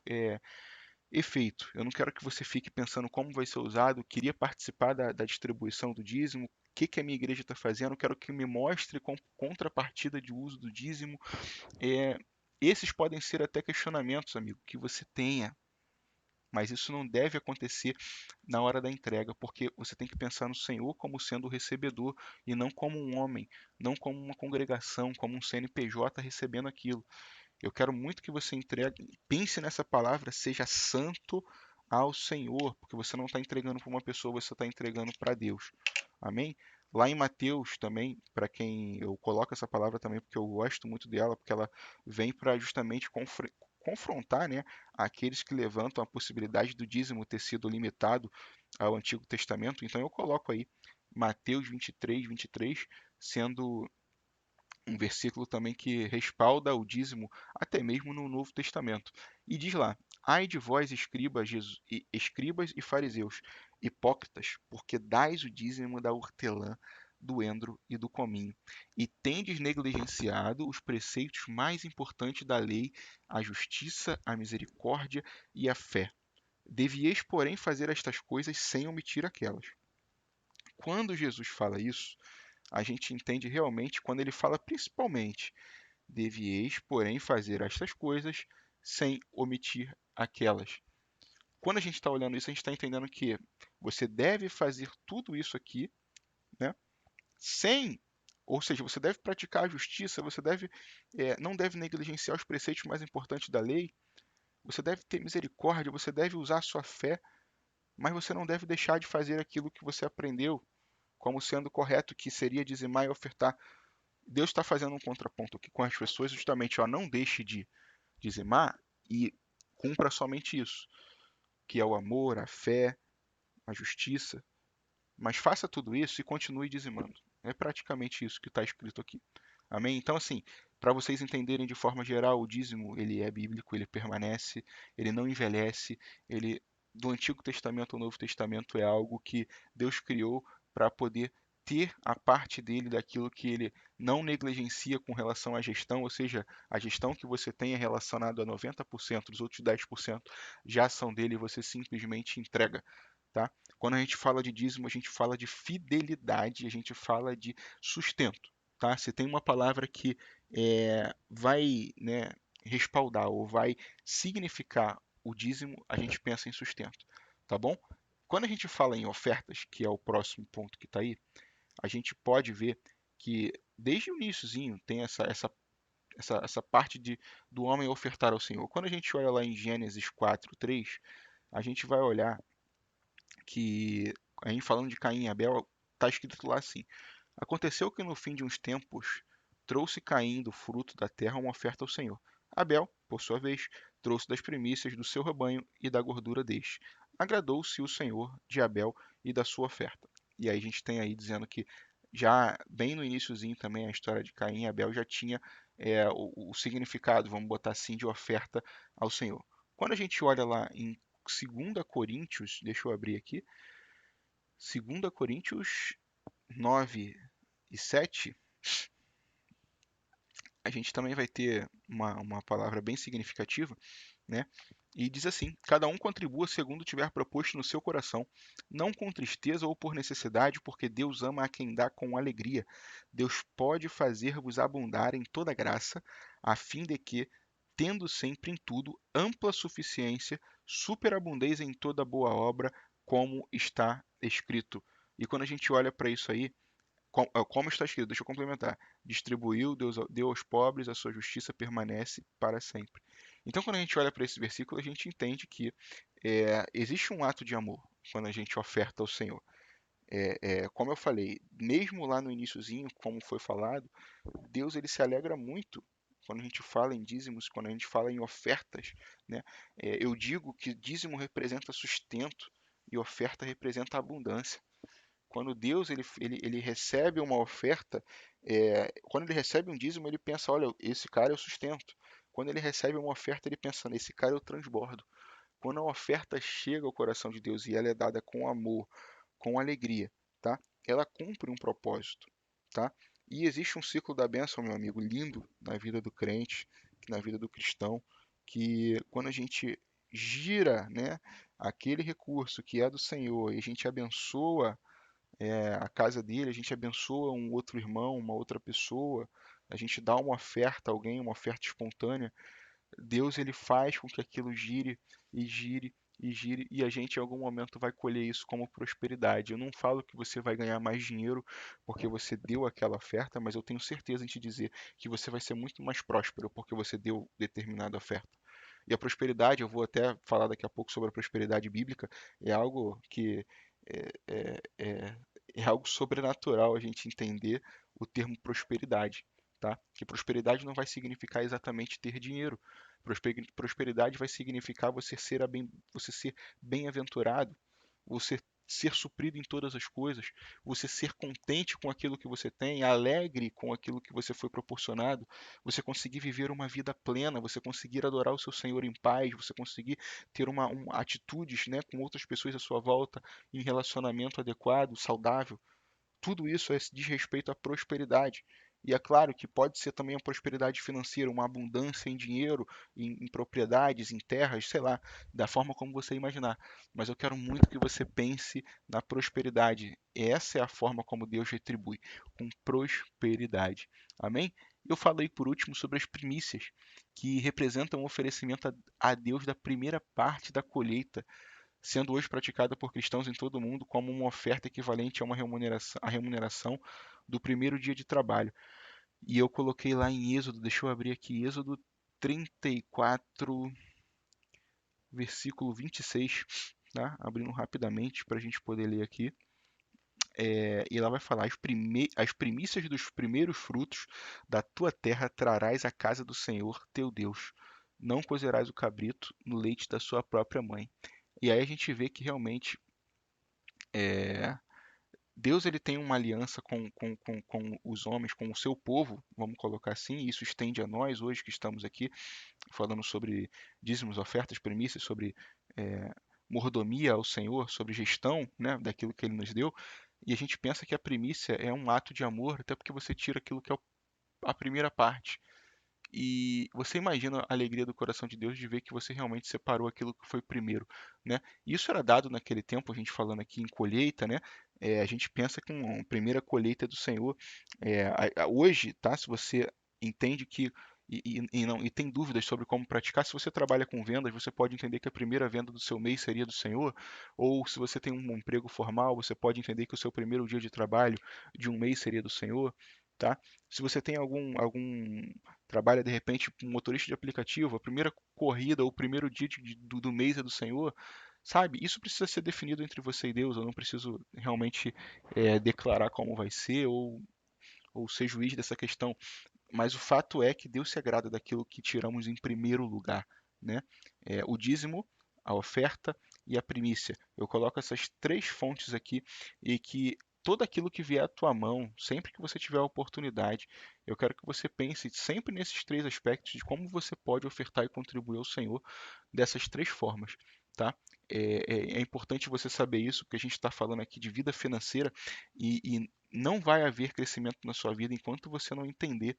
efeito. Eu não quero que você fique pensando como vai ser usado, queria participar da distribuição do dízimo, o que a minha igreja está fazendo, eu quero que me mostre contrapartida de uso do dízimo. É, esses podem ser até questionamentos, amigo, que você tenha, mas isso não deve acontecer na hora da entrega, porque você tem que pensar no Senhor como sendo o recebedor e não como um homem, não como uma congregação, como um CNPJ recebendo aquilo. Eu quero muito que você entregue, pense nessa palavra, seja santo ao Senhor, porque você não está entregando para uma pessoa, você está entregando para Deus. Amém? Lá em Mateus também, para quem eu coloco essa palavra também, porque eu gosto muito dela, porque ela vem para justamente confrontar, né, aqueles que levantam a possibilidade do dízimo ter sido limitado ao Antigo Testamento. Então eu coloco aí Mateus 23:23, sendo um versículo também que respalda o dízimo até mesmo no Novo Testamento. E diz lá: ai de vós, escribas e fariseus, hipócritas, porque dais o dízimo da hortelã, do endro e do cominho, e tendes negligenciado os preceitos mais importantes da lei, a justiça, a misericórdia e a fé. Devieis, porém, fazer estas coisas sem omitir aquelas. Quando Jesus fala isso, a gente entende realmente quando ele fala principalmente: devieis, porém, fazer estas coisas sem omitir aquelas. Quando a gente está olhando isso, a gente está entendendo que você deve fazer tudo isso aqui, né, sem, ou seja, você deve praticar a justiça, você não deve negligenciar os preceitos mais importantes da lei, você deve ter misericórdia, você deve usar a sua fé, mas você não deve deixar de fazer aquilo que você aprendeu como sendo correto, que seria dizimar e ofertar. Deus está fazendo um contraponto aqui com as pessoas, justamente, ó, não deixe de dizimar e cumpra somente isso, que é o amor, a fé, a justiça, mas faça tudo isso e continue dizimando. É praticamente isso que está escrito aqui. Amém? Então, assim, para vocês entenderem de forma geral, o dízimo ele é bíblico, ele permanece, ele não envelhece, ele do Antigo Testamento ao Novo Testamento é algo que Deus criou para poder ter a parte dele daquilo que ele não negligencia com relação à gestão, ou seja, a gestão que você tem é relacionada a 90%, os outros 10% já são dele e você simplesmente entrega. Tá? Quando a gente fala de dízimo, a gente fala de fidelidade, a gente fala de sustento. Tá? Se tem uma palavra que vai, né, respaldar ou vai significar o dízimo, a gente pensa em sustento. Tá bom? Quando a gente fala em ofertas, que é o próximo ponto que está aí, a gente pode ver que desde o iníciozinho tem essa parte do homem ofertar ao Senhor. Quando a gente olha lá em Gênesis 4:3, a gente vai olhar que, aí falando de Caim e Abel, está escrito lá assim: Aconteceu que no fim de uns tempos trouxe Caim do fruto da terra uma oferta ao Senhor. Abel, por sua vez, trouxe das primícias do seu rebanho e da gordura deste. Agradou-se o Senhor de Abel e da sua oferta. E aí a gente tem aí dizendo que já bem no iniciozinho também a história de Caim e Abel já tinha o significado, vamos botar assim, de oferta ao Senhor. Quando a gente olha lá em 2 Coríntios, deixa eu abrir aqui, 2 Coríntios 9:7, a gente também vai ter uma palavra bem significativa, né? E diz assim: Cada um contribua segundo tiver proposto no seu coração, não com tristeza ou por necessidade, porque Deus ama a quem dá com alegria. Deus pode fazer-vos abundar em toda graça, a fim de que, tendo sempre em tudo ampla suficiência, superabundeis em toda boa obra, como está escrito. E quando a gente olha para isso aí, como está escrito, deixa eu complementar. Distribuiu, deu aos pobres, a sua justiça permanece para sempre. Então, quando a gente olha para esse versículo, a gente entende que existe um ato de amor quando a gente oferta ao Senhor. Como eu falei, mesmo lá no iniciozinho, como foi falado, Deus ele se alegra muito quando a gente fala em dízimos, quando a gente fala em ofertas, né? Eu digo que dízimo representa sustento e oferta representa abundância. Quando Deus ele recebe uma oferta, quando ele recebe um dízimo, ele pensa, olha, esse cara eu sustento. Quando ele recebe uma oferta, ele pensa, esse cara eu transbordo. Quando a oferta chega ao coração de Deus e ela é dada com amor, com alegria, tá? Ela cumpre um propósito, tá? E existe um ciclo da bênção, meu amigo, lindo na vida do crente, na vida do cristão, que quando a gente gira, né, aquele recurso que é do Senhor e a gente abençoa a casa dele, a gente abençoa um outro irmão, uma outra pessoa, a gente dá uma oferta a alguém, uma oferta espontânea, Deus ele faz com que aquilo gire e gire e gire e a gente em algum momento vai colher isso como prosperidade. Eu não falo que você vai ganhar mais dinheiro porque você deu aquela oferta, mas eu tenho certeza em te dizer que você vai ser muito mais próspero porque você deu determinada oferta. E a prosperidade, eu vou até falar daqui a pouco sobre a prosperidade bíblica, é algo que é, é, é, é algo sobrenatural a gente entender o termo prosperidade, tá? Que prosperidade não vai significar exatamente ter dinheiro. Prosperidade vai significar você ser bem-aventurado, você ser suprido em todas as coisas, você ser contente com aquilo que você tem, alegre com aquilo que você foi proporcionado, você conseguir viver uma vida plena, você conseguir adorar o seu Senhor em paz, você conseguir ter atitudes, né, com outras pessoas à sua volta em relacionamento adequado, saudável. Tudo isso diz respeito à prosperidade. E é claro que pode ser também a prosperidade financeira, uma abundância em dinheiro, em propriedades, em terras, sei lá, da forma como você imaginar. Mas eu quero muito que você pense na prosperidade. Essa é a forma como Deus retribui, com prosperidade. Amém? Eu falei por último sobre as primícias, que representam o oferecimento a Deus da primeira parte da colheita, sendo hoje praticada por cristãos em todo o mundo como uma oferta equivalente a uma remuneração do primeiro dia de trabalho. E eu coloquei lá em Êxodo, deixa eu abrir aqui, Êxodo 34, versículo 26, tá? Abrindo rapidamente para a gente poder ler aqui. E lá vai falar: as primícias dos primeiros frutos da tua terra trarás à casa do Senhor teu Deus. Não cozerás o cabrito no leite da sua própria mãe. E aí a gente vê que realmente é, Deus ele tem uma aliança com os homens, com o seu povo, vamos colocar assim, e isso estende a nós hoje que estamos aqui falando sobre dízimos, ofertas, primícias, sobre é, mordomia ao Senhor, sobre gestão, né, daquilo que Ele nos deu, e a gente pensa que a primícia é um ato de amor, até porque você tira aquilo que é a primeira parte. E você imagina a alegria do coração de Deus de ver que você realmente separou aquilo que foi primeiro, né? Isso era dado naquele tempo, a gente falando aqui em colheita, né? A gente pensa que uma primeira colheita é do Senhor. Hoje, tá? Se você entende que e tem dúvidas sobre como praticar, se você trabalha com vendas, você pode entender que a primeira venda do seu mês seria do Senhor, ou se você tem um emprego formal, você pode entender que o seu primeiro dia de trabalho de um mês seria do Senhor, tá? Se você tem trabalha de repente como motorista de aplicativo, a primeira corrida ou o primeiro dia do mês é do Senhor, sabe? Isso precisa ser definido entre você e Deus. Eu não preciso realmente declarar como vai ser ou ser juiz dessa questão, mas o fato é que Deus se agrada daquilo que tiramos em primeiro lugar, né? O dízimo, a oferta e a primícia. Eu coloco essas três fontes aqui e que todo aquilo que vier à tua mão, sempre que você tiver a oportunidade, eu quero que você pense sempre nesses três aspectos de como você pode ofertar e contribuir ao Senhor dessas três formas, tá? É importante você saber isso, porque a gente está falando aqui de vida financeira e não vai haver crescimento na sua vida enquanto você não entender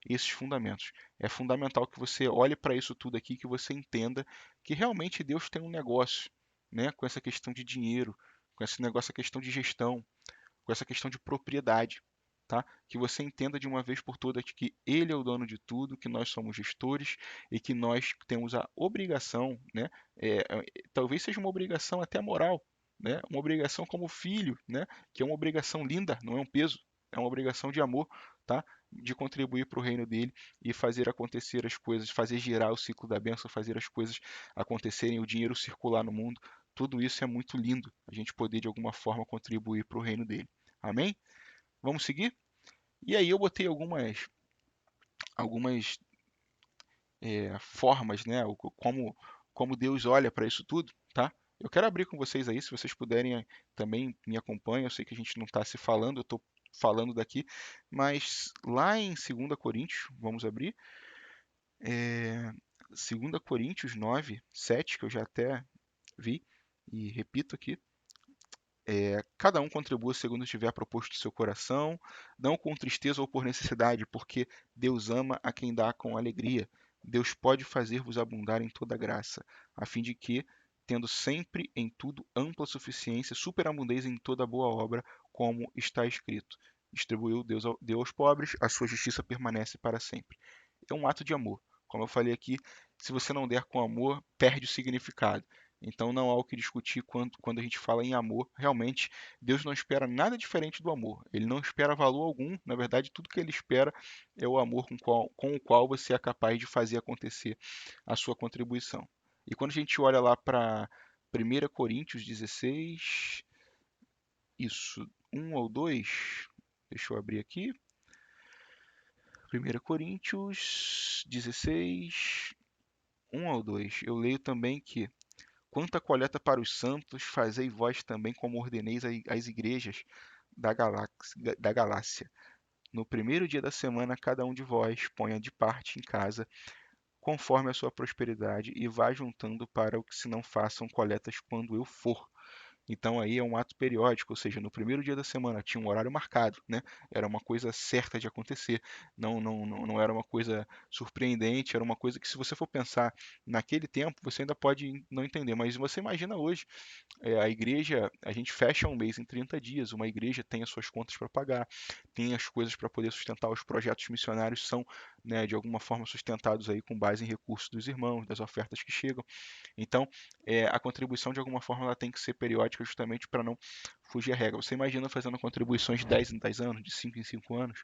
esses fundamentos. É fundamental que você olhe para isso tudo aqui, que você entenda que realmente Deus tem um negócio, né, com essa questão de dinheiro, com esse negócio, a questão de gestão, com essa questão de propriedade, tá? Que você entenda de uma vez por todas que Ele é o dono de tudo, que nós somos gestores e que nós temos a obrigação, né? Talvez seja uma obrigação até moral, né? Uma obrigação como filho, né? Que é uma obrigação linda, não é um peso, é uma obrigação de amor, tá? De contribuir para o reino dele e fazer acontecer as coisas, fazer girar o ciclo da bênção, fazer as coisas acontecerem, o dinheiro circular no mundo. Tudo isso é muito lindo, a gente poder de alguma forma contribuir para o reino dele. Amém? Vamos seguir? E aí eu botei algumas formas, né? Como Deus olha para isso tudo, tá? Eu quero abrir com vocês aí, se vocês puderem também me acompanham. Eu sei que a gente não está se falando, eu estou falando daqui, mas lá em 2 Coríntios, vamos abrir, é, 2 Coríntios 9, 7, que eu já até vi e repito aqui. Cada um contribua segundo tiver proposto em seu coração, não com tristeza ou por necessidade, porque Deus ama a quem dá com alegria. Deus pode fazer-vos abundar em toda graça, a fim de que, tendo sempre em tudo ampla suficiência, superabundez em toda boa obra, como está escrito. Distribuiu Deus deu aos pobres, a sua justiça permanece para sempre. É um ato de amor. Como eu falei aqui, se você não der com amor, perde o significado. Então não há o que discutir quando a gente fala em amor. Realmente, Deus não espera nada diferente do amor. Ele não espera valor algum. Na verdade, tudo que ele espera é o amor com o qual você é capaz de fazer acontecer a sua contribuição. E quando a gente olha lá para 1 Coríntios 16, isso, 1 ou 2, deixa eu abrir aqui. 1 Coríntios 16, 1 ou 2. Eu leio também que quanto à coleta para os santos, fazei vós também como ordeneis às igrejas da Galácia. No primeiro dia da semana, cada um de vós ponha de parte em casa, conforme a sua prosperidade, e vá juntando para o que se não façam coletas quando eu for. Então aí é um ato periódico, ou seja, no primeiro dia da semana tinha um horário marcado, né? Era uma coisa certa de acontecer, não era uma coisa surpreendente, era uma coisa que se você for pensar naquele tempo, você ainda pode não entender, mas você imagina hoje, a igreja, a gente fecha um mês em 30 dias, uma igreja tem as suas contas para pagar, tem as coisas para poder sustentar, os projetos missionários são, né, de alguma forma sustentados aí com base em recursos dos irmãos, das ofertas que chegam. Então, a contribuição de alguma forma ela tem que ser periódica justamente para não fugir à regra. Você imagina fazendo contribuições de 10 em 10 anos, de 5 em 5 anos?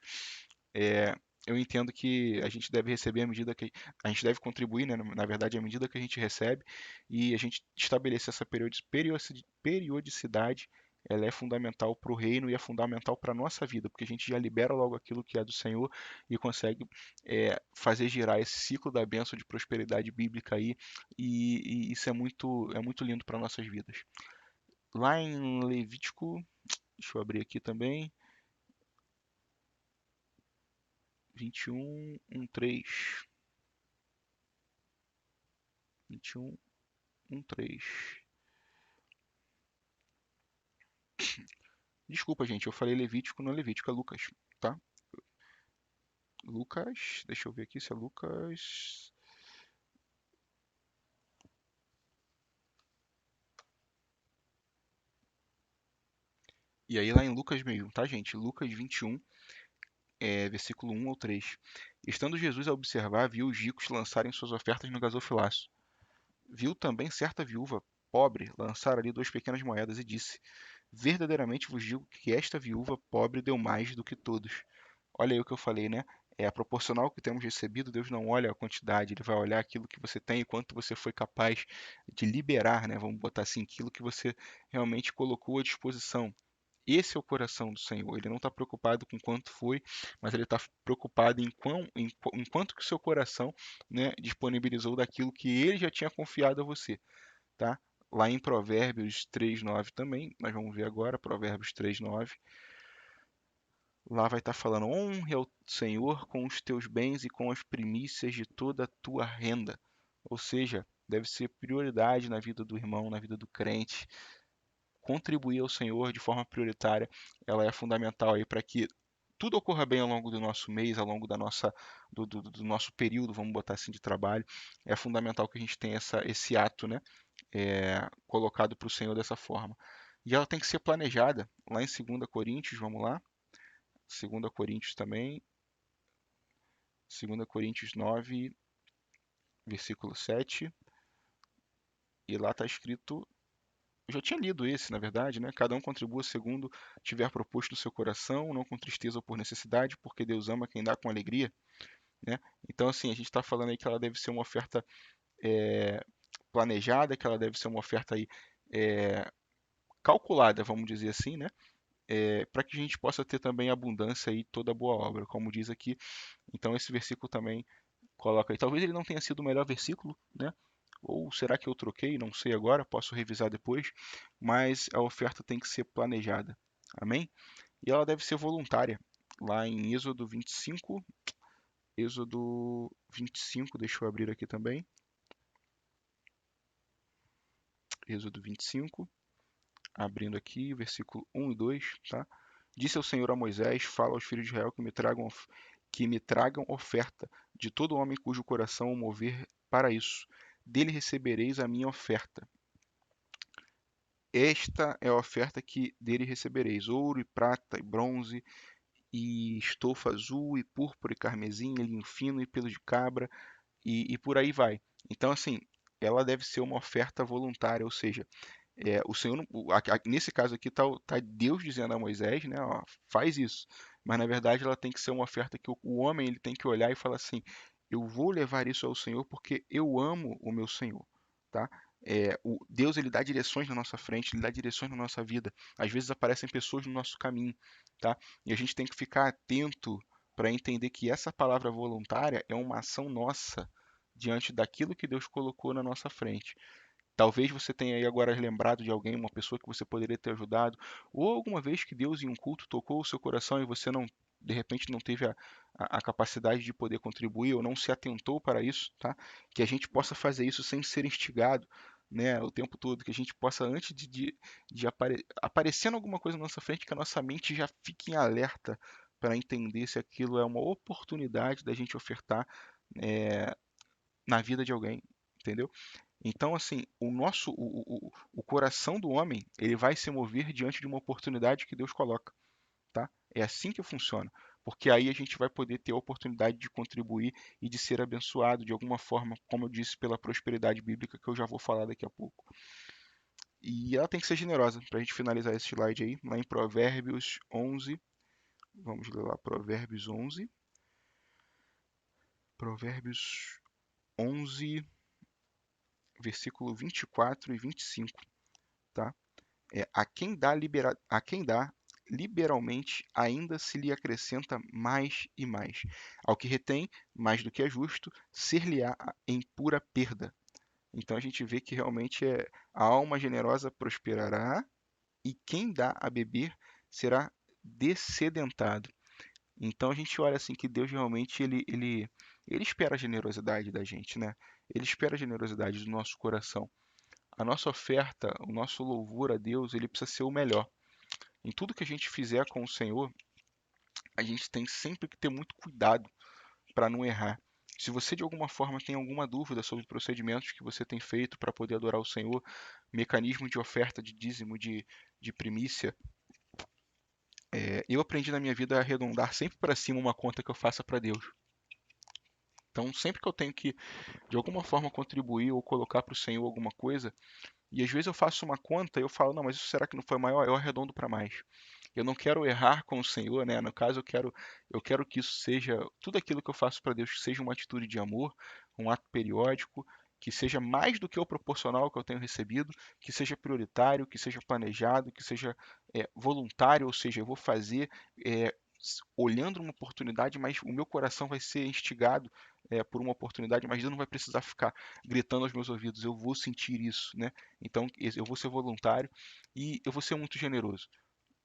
É, eu entendo que a gente deve receber à medida que a gente deve contribuir, né, na verdade, à medida que a gente recebe, e a gente estabelecer essa periodicidade, ela é fundamental para o reino e é fundamental para a nossa vida, porque a gente já libera logo aquilo que é do Senhor e consegue fazer girar esse ciclo da bênção de prosperidade bíblica aí, e isso é muito lindo para nossas vidas. Lá em Levítico, deixa eu abrir aqui também, 21, 1:3. 21, 1:3. Desculpa, gente, eu falei Levítico, não é Levítico, é Lucas, tá? Lucas, deixa eu ver aqui se é Lucas. E aí lá em Lucas mesmo, tá, gente? Lucas 21, versículo 1 ou 3. Estando Jesus a observar, viu os ricos lançarem suas ofertas no gasofilaço. Viu também certa viúva pobre lançar ali 2 pequenas moedas e disse: verdadeiramente vos digo que esta viúva pobre deu mais do que todos. Olha aí o que eu falei, né? é proporcional ao que temos recebido. Deus não olha a quantidade, Ele vai olhar aquilo que você tem e quanto você foi capaz de liberar, né? Vamos botar assim, aquilo que você realmente colocou à disposição. Esse é o coração do Senhor. Ele não está preocupado com quanto foi, mas ele está preocupado em quanto que o seu coração, né, disponibilizou daquilo que ele já tinha confiado a você, tá? Lá em Provérbios 3:9 também, nós vamos ver agora, Provérbios 3:9. Lá vai estar falando: honre ao Senhor com os teus bens e com as primícias de toda a tua renda. Ou seja, deve ser prioridade na vida do irmão, na vida do crente, contribuir ao Senhor de forma prioritária. Ela é fundamental aí para que tudo ocorra bem ao longo do nosso mês, ao longo do nosso período, vamos botar assim, de trabalho. É fundamental que a gente tenha esse ato, né, colocado para o Senhor dessa forma. E ela tem que ser planejada. Lá em 2 Coríntios, vamos lá. 2 Coríntios também, 2 Coríntios 9, versículo 7, e lá está escrito, eu já tinha lido esse, na verdade, né? Cada um contribua segundo tiver proposto no seu coração, não com tristeza ou por necessidade, porque Deus ama quem dá com alegria, né? Então, assim, a gente está falando aí que ela deve ser uma oferta é, planejada, que ela deve ser uma oferta aí é, calculada, vamos dizer assim, né? Para que a gente possa ter também abundância e toda boa obra, como diz aqui. Então, esse versículo também coloca aí. Talvez ele não tenha sido o melhor versículo, né? Ou será que eu troquei? Não sei agora, posso revisar depois. Mas a oferta tem que ser planejada. Amém? E ela deve ser voluntária. Lá em Êxodo 25, deixa eu abrir aqui também. Êxodo 25, abrindo aqui, versículo 1 e 2, tá? Disse o Senhor a Moisés: fala aos filhos de Israel que me tragam oferta de todo homem cujo coração o mover para isso. Dele recebereis a minha oferta. Esta é a oferta que dele recebereis: ouro e prata e bronze e estofa azul e púrpura e carmesim, e linho fino e pelo de cabra e por aí vai. Então, assim, ela deve ser uma oferta voluntária, ou seja, o Senhor, nesse caso aqui, tá Deus dizendo a Moisés, né, ó, faz isso. Mas na verdade ela tem que ser uma oferta que o homem ele tem que olhar e falar assim: eu vou levar isso ao Senhor porque eu amo o meu Senhor, tá? O Deus ele dá direções na nossa frente, ele dá direções na nossa vida. Às vezes aparecem pessoas no nosso caminho, tá? E a gente tem que ficar atento para entender que essa palavra voluntária é uma ação nossa diante daquilo que Deus colocou na nossa frente. Talvez você tenha aí agora lembrado de alguém, uma pessoa que você poderia ter ajudado, ou alguma vez que Deus em um culto tocou o seu coração e você não, de repente não teve a capacidade de poder contribuir ou não se atentou para isso, tá? Que a gente possa fazer isso sem ser instigado, né, o tempo todo, que a gente possa, antes de aparecendo alguma coisa na nossa frente, que a nossa mente já fique em alerta para entender se aquilo é uma oportunidade da gente ofertar eh, na vida de alguém, entendeu? Então, assim, o coração do homem, ele vai se mover diante de uma oportunidade que Deus coloca, tá? É assim que funciona, porque aí a gente vai poder ter a oportunidade de contribuir e de ser abençoado de alguma forma, como eu disse, pela prosperidade bíblica, que eu já vou falar daqui a pouco. E ela tem que ser generosa, para a gente finalizar esse slide aí, lá em Provérbios 11, vamos ler lá, Provérbios 11, Provérbios 11, versículo 24 e 25, tá? A quem dá liberalmente, ainda se lhe acrescenta mais e mais. Ao que retém, mais do que é justo, ser-lhe-á em pura perda. Então a gente vê que realmente a alma generosa prosperará e quem dá a beber será dessedentado. Então a gente olha assim que Deus realmente ele espera a generosidade da gente, né? Ele espera a generosidade do nosso coração. A nossa oferta, o nosso louvor a Deus, ele precisa ser o melhor. Em tudo que a gente fizer com o Senhor, a gente tem sempre que ter muito cuidado para não errar. Se você de alguma forma tem alguma dúvida sobre procedimentos que você tem feito para poder adorar o Senhor, mecanismo de oferta, de dízimo, de primícia, eu aprendi na minha vida a arredondar sempre para cima uma conta que eu faça para Deus. Então, sempre que eu tenho que, de alguma forma, contribuir ou colocar para o Senhor alguma coisa, e às vezes eu faço uma conta e eu falo, não, mas isso será que não foi maior? Eu arredondo para mais. Eu não quero errar com o Senhor, né? No caso, eu quero que isso seja, tudo aquilo que eu faço para Deus, que seja uma atitude de amor, um ato periódico, que seja mais do que o proporcional que eu tenho recebido, que seja prioritário, que seja planejado, que seja voluntário, ou seja, eu vou fazer olhando uma oportunidade, mas o meu coração vai ser instigado por uma oportunidade, mas Deus não vai precisar ficar gritando aos meus ouvidos, eu vou sentir isso, né? Então eu vou ser voluntário e eu vou ser muito generoso.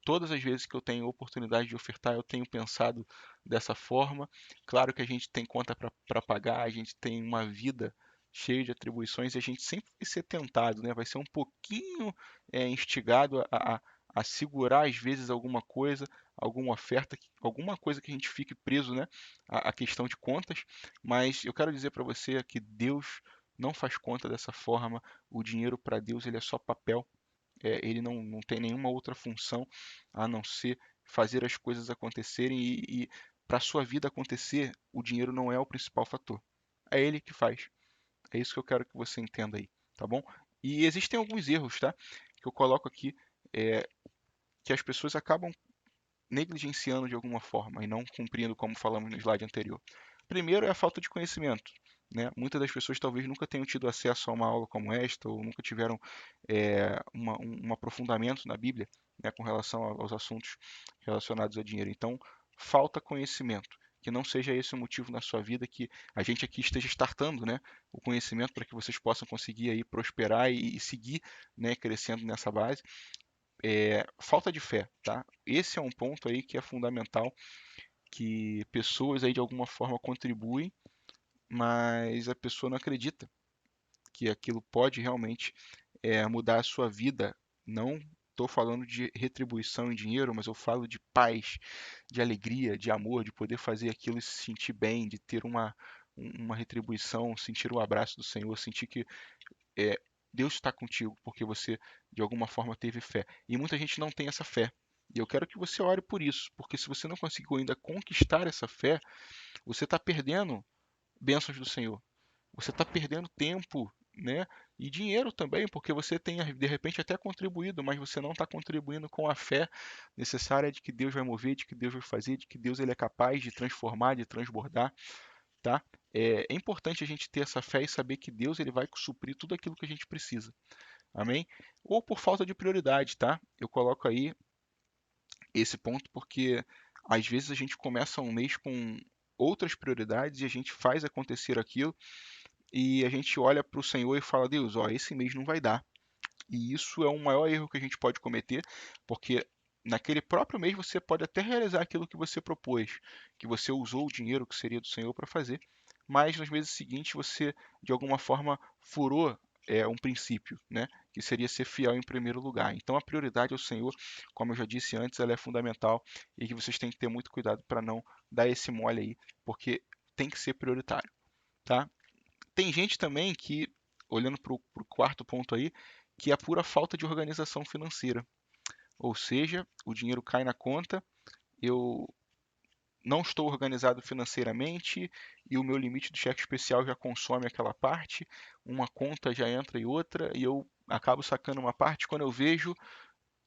Todas as vezes que eu tenho oportunidade de ofertar, eu tenho pensado dessa forma. Claro que a gente tem conta para pagar, a gente tem uma vida cheia de atribuições e a gente sempre vai ser tentado, né? Vai ser um pouquinho instigado a segurar às vezes alguma coisa, alguma oferta, alguma coisa que a gente fique preso, né? A questão de contas. Mas eu quero dizer para você que Deus não faz conta dessa forma. O dinheiro para Deus ele é só papel, ele não tem nenhuma outra função a não ser fazer as coisas acontecerem e para a sua vida acontecer, o dinheiro não é o principal fator. É ele que faz. É isso que eu quero que você entenda aí, tá bom? E existem alguns erros, tá? Que eu coloco aqui, é, que as pessoas acabam negligenciando de alguma forma e não cumprindo como falamos no slide anterior. Primeiro é a falta de conhecimento, né? Muitas das pessoas talvez nunca tenham tido acesso a uma aula como esta ou nunca tiveram um aprofundamento na Bíblia, né, com relação aos assuntos relacionados a dinheiro. Então, falta conhecimento. Que não seja esse o motivo na sua vida, que a gente aqui esteja startando, né, o conhecimento para que vocês possam conseguir aí prosperar e seguir, né, crescendo nessa base. Falta de fé, tá? Esse é um ponto aí que é fundamental, que pessoas aí de alguma forma contribuem, mas a pessoa não acredita que aquilo pode realmente mudar a sua vida. Não estou falando de retribuição em dinheiro, mas eu falo de paz, de alegria, de amor, de poder fazer aquilo e se sentir bem, de ter uma retribuição, sentir o abraço do Senhor, sentir que é, Deus está contigo porque você de alguma forma teve fé. E muita gente não tem essa fé. E eu quero que você ore por isso, porque se você não conseguiu ainda conquistar essa fé, você está perdendo bênçãos do Senhor. Você está perdendo tempo, né? E dinheiro também, porque você tem de repente até contribuído, mas você não está contribuindo com a fé necessária de que Deus vai mover, de que Deus vai fazer, de que Deus ele é capaz de transformar, de transbordar, tá? É importante a gente ter essa fé e saber que Deus ele vai suprir tudo aquilo que a gente precisa. Amém? Ou por falta de prioridade, tá? Eu coloco aí esse ponto porque às vezes a gente começa um mês com outras prioridades e a gente faz acontecer aquilo e a gente olha para o Senhor e fala: Deus, ó, esse mês não vai dar. E isso é o maior erro que a gente pode cometer, porque naquele próprio mês você pode até realizar aquilo que você propôs, que você usou o dinheiro que seria do Senhor para fazer, mas nos meses seguintes você, de alguma forma, furou um princípio, né? Que seria ser fiel em primeiro lugar. Então a prioridade ao Senhor, como eu já disse antes, ela é fundamental e que vocês têm que ter muito cuidado para não dar esse mole aí, porque tem que ser prioritário, tá? Tem gente também que, olhando para o quarto ponto aí, que é a pura falta de organização financeira. Ou seja, o dinheiro cai na conta, eu não estou organizado financeiramente e o meu limite do cheque especial já consome aquela parte, uma conta já entra em outra e eu acabo sacando uma parte. Quando eu vejo,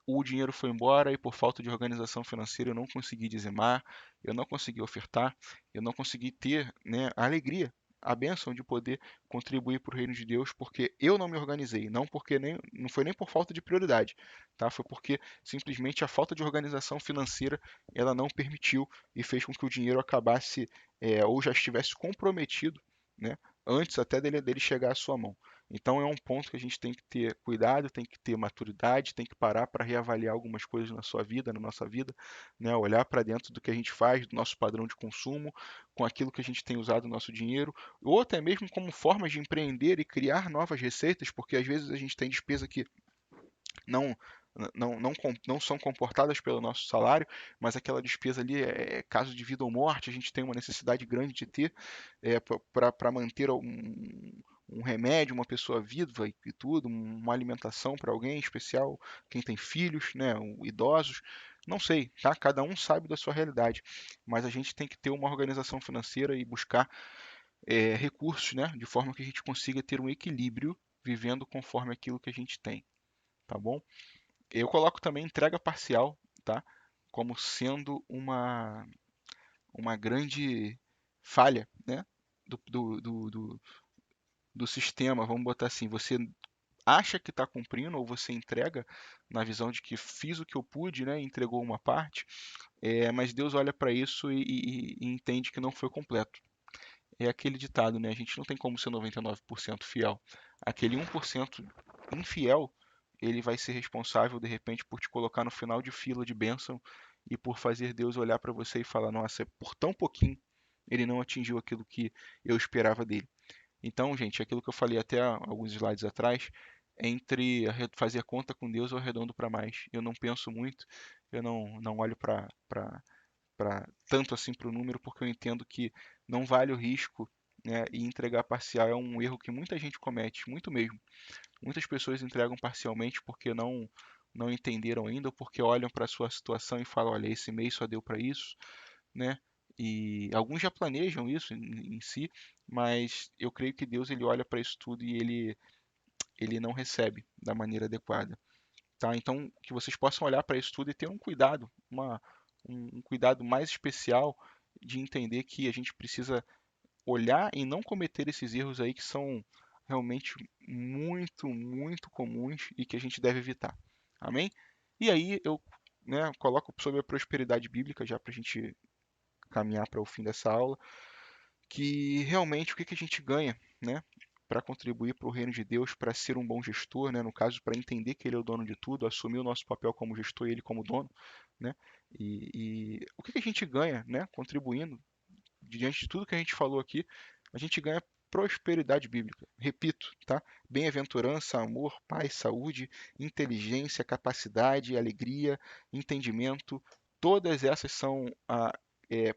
o dinheiro foi embora e por falta de organização financeira eu não consegui dizimar, eu não consegui ofertar, eu não consegui ter, né, a alegria, a bênção de poder contribuir para o reino de Deus, porque eu não me organizei, não porque não foi nem por falta de prioridade, tá? Foi porque simplesmente a falta de organização financeira ela não permitiu e fez com que o dinheiro acabasse ou já estivesse comprometido, né? Antes até dele chegar à sua mão. Então é um ponto que a gente tem que ter cuidado, tem que ter maturidade, tem que parar para reavaliar algumas coisas na sua vida, na nossa vida, né? Olhar para dentro do que a gente faz, do nosso padrão de consumo, com aquilo que a gente tem usado o nosso dinheiro, ou até mesmo como formas de empreender e criar novas receitas, porque às vezes a gente tem despesa que não não são comportadas pelo nosso salário, mas aquela despesa ali é caso de vida ou morte, a gente tem uma necessidade grande de ter para manter um remédio, uma pessoa viva e tudo, uma alimentação para alguém especial, quem tem filhos, né, idosos, não sei, tá? Cada um sabe da sua realidade, mas a gente tem que ter uma organização financeira e buscar recursos, né, de forma que a gente consiga ter um equilíbrio vivendo conforme aquilo que a gente tem, tá bom? Eu coloco também entrega parcial, tá? como sendo uma grande falha, né, do, do, do, do, do sistema, vamos botar assim, você acha que está cumprindo, ou você entrega na visão de que fiz o que eu pude, né, e entregou uma parte, mas Deus olha para isso e entende que não foi completo. É aquele ditado, né? A gente não tem como ser 99% fiel. Aquele 1% infiel, ele vai ser responsável, de repente, por te colocar no final de fila de bênção e por fazer Deus olhar para você e falar: nossa, por tão pouquinho ele não atingiu aquilo que eu esperava dele. Então, gente, aquilo que eu falei até alguns slides atrás, entre fazer conta com Deus, eu arredondo para mais. Eu não penso muito, eu não olho para tanto assim para o número, porque eu entendo que não vale o risco, né, e entregar parcial é um erro que muita gente comete, muito mesmo. Muitas pessoas entregam parcialmente porque não entenderam ainda, ou porque olham para a sua situação e falam, olha, esse mês só deu para isso, né? E alguns já planejam isso em si, mas eu creio que Deus ele olha para isso tudo e ele não recebe da maneira adequada. Tá? Então, que vocês possam olhar para isso tudo e ter um cuidado, um cuidado mais especial de entender que a gente precisa olhar e não cometer esses erros aí que são realmente muito, muito comuns e que a gente deve evitar. Amém? E aí eu, né, coloco sobre a prosperidade bíblica, já para a gente caminhar para o fim dessa aula, que realmente o que que a gente ganha, né? Para contribuir para o reino de Deus, para ser um bom gestor, né? No caso, para entender que Ele é o dono de tudo, assumir o nosso papel como gestor e Ele como dono, né? E o que que a gente ganha, né? Contribuindo diante de tudo que a gente falou aqui, a gente ganha prosperidade bíblica. Repito, tá? Bem-aventurança, amor, paz, saúde, inteligência, capacidade, alegria, entendimento. Todas essas é,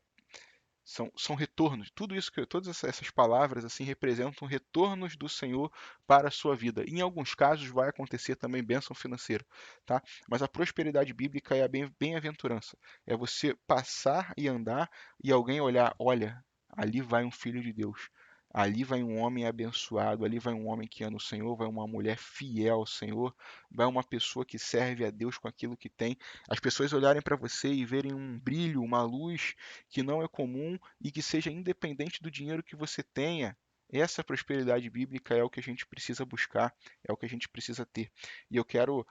são retornos. Tudo isso que todas essas palavras assim representam retornos do Senhor para a sua vida. Em alguns casos vai acontecer também bênção financeira, tá? Mas a prosperidade bíblica é a bem-aventurança. É você passar e andar e alguém olhar, olha, ali vai um filho de Deus. Ali vai um homem abençoado, ali vai um homem que ama o Senhor, vai uma mulher fiel ao Senhor, vai uma pessoa que serve a Deus com aquilo que tem. As pessoas olharem para você e verem um brilho, uma luz que não é comum e que seja independente do dinheiro que você tenha. Essa prosperidade bíblica é o que a gente precisa buscar, é o que a gente precisa ter. E eu quero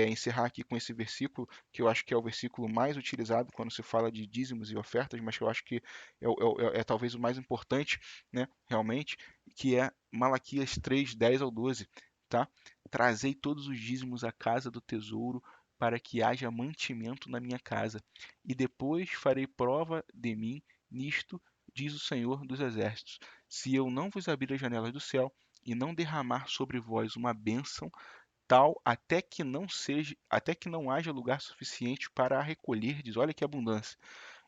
encerrar aqui com esse versículo, que eu acho que é o versículo mais utilizado quando se fala de dízimos e ofertas, mas que eu acho que é talvez o mais importante, né, realmente, que é Malaquias 3, 10 ao 12. Tá? Trazei todos os dízimos à casa do tesouro, para que haja mantimento na minha casa, e depois farei prova de mim nisto, diz o Senhor dos Exércitos, se eu não vos abrir as janelas do céu e não derramar sobre vós uma bênção tal até que não haja lugar suficiente para a recolherdes. Olha que abundância.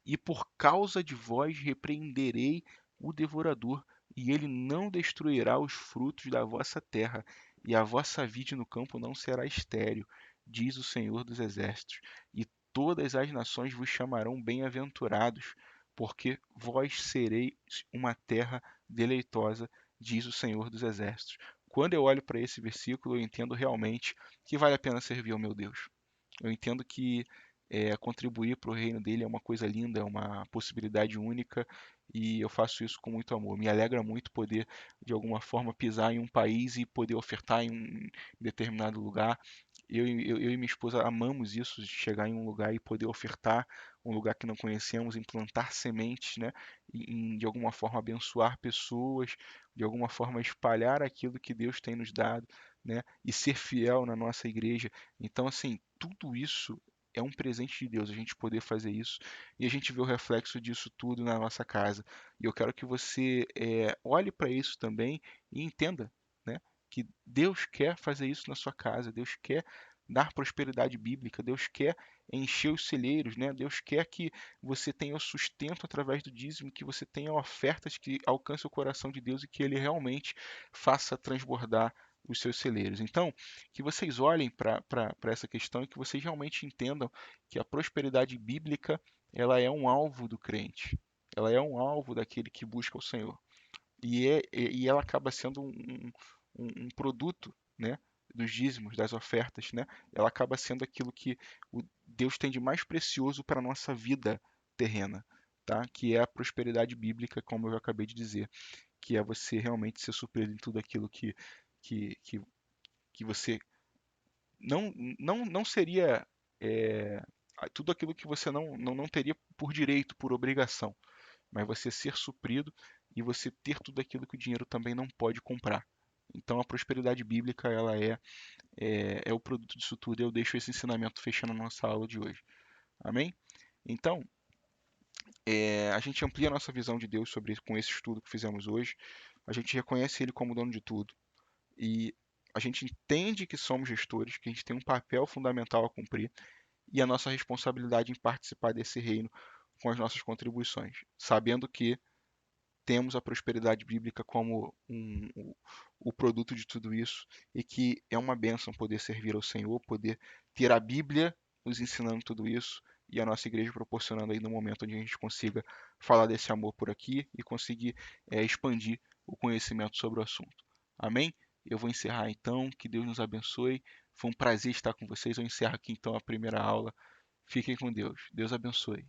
E por causa de vós repreenderei o devorador, e ele não destruirá os frutos da vossa terra, e a vossa vide no campo não será estéril, diz o Senhor dos Exércitos. E todas as nações vos chamarão bem-aventurados, porque vós sereis uma terra deleitosa, diz o Senhor dos Exércitos. Quando eu olho para esse versículo, eu entendo realmente que vale a pena servir ao meu Deus. Eu entendo que contribuir para o reino dele é uma coisa linda, é uma possibilidade única e eu faço isso com muito amor. Me alegra muito poder, de alguma forma, pisar em um país e poder ofertar em um determinado lugar. Eu e minha esposa amamos isso, de chegar em um lugar e poder ofertar, um lugar que não conhecemos, implantar sementes, né? De alguma forma abençoar pessoas, de alguma forma espalhar aquilo que Deus tem nos dado, né? E ser fiel na nossa igreja. Então, assim, tudo isso é um presente de Deus, a gente poder fazer isso e a gente vê o reflexo disso tudo na nossa casa. E eu quero que você olhe para isso também e entenda, né, que Deus quer fazer isso na sua casa, Deus quer dar prosperidade bíblica, Deus quer encher os celeiros, né? Deus quer que você tenha o sustento através do dízimo, que você tenha ofertas que alcancem o coração de Deus e que Ele realmente faça transbordar os seus celeiros. Então, que vocês olhem para essa questão e que vocês realmente entendam que a prosperidade bíblica ela é um alvo do crente, ela é um alvo daquele que busca o Senhor. E ela acaba sendo um produto, né, dos dízimos, das ofertas, né? Ela acaba sendo aquilo que Deus tem de mais precioso para a nossa vida terrena, tá? Que é a prosperidade bíblica, como eu acabei de dizer, que é você realmente ser suprido em tudo aquilo que, que, que você não seria, é, tudo aquilo que você não teria por direito, por obrigação, mas você ser suprido e você ter tudo aquilo que o dinheiro também não pode comprar. Então a prosperidade bíblica ela é o produto disso tudo. Eu deixo esse ensinamento fechando a nossa aula de hoje. Amém? Então, a gente amplia a nossa visão de Deus com esse estudo que fizemos hoje. A gente reconhece Ele como dono de tudo e a gente entende que somos gestores, que a gente tem um papel fundamental a cumprir e a nossa responsabilidade em participar desse reino com as nossas contribuições, sabendo que temos a prosperidade bíblica como o produto de tudo isso e que é uma bênção poder servir ao Senhor, poder ter a Bíblia nos ensinando tudo isso e a nossa igreja proporcionando aí no momento onde a gente consiga falar desse amor por aqui e conseguir expandir o conhecimento sobre o assunto. Amém? Eu vou encerrar então, que Deus nos abençoe. Foi um prazer estar com vocês. Eu encerro aqui então a primeira aula. Fiquem com Deus. Deus abençoe.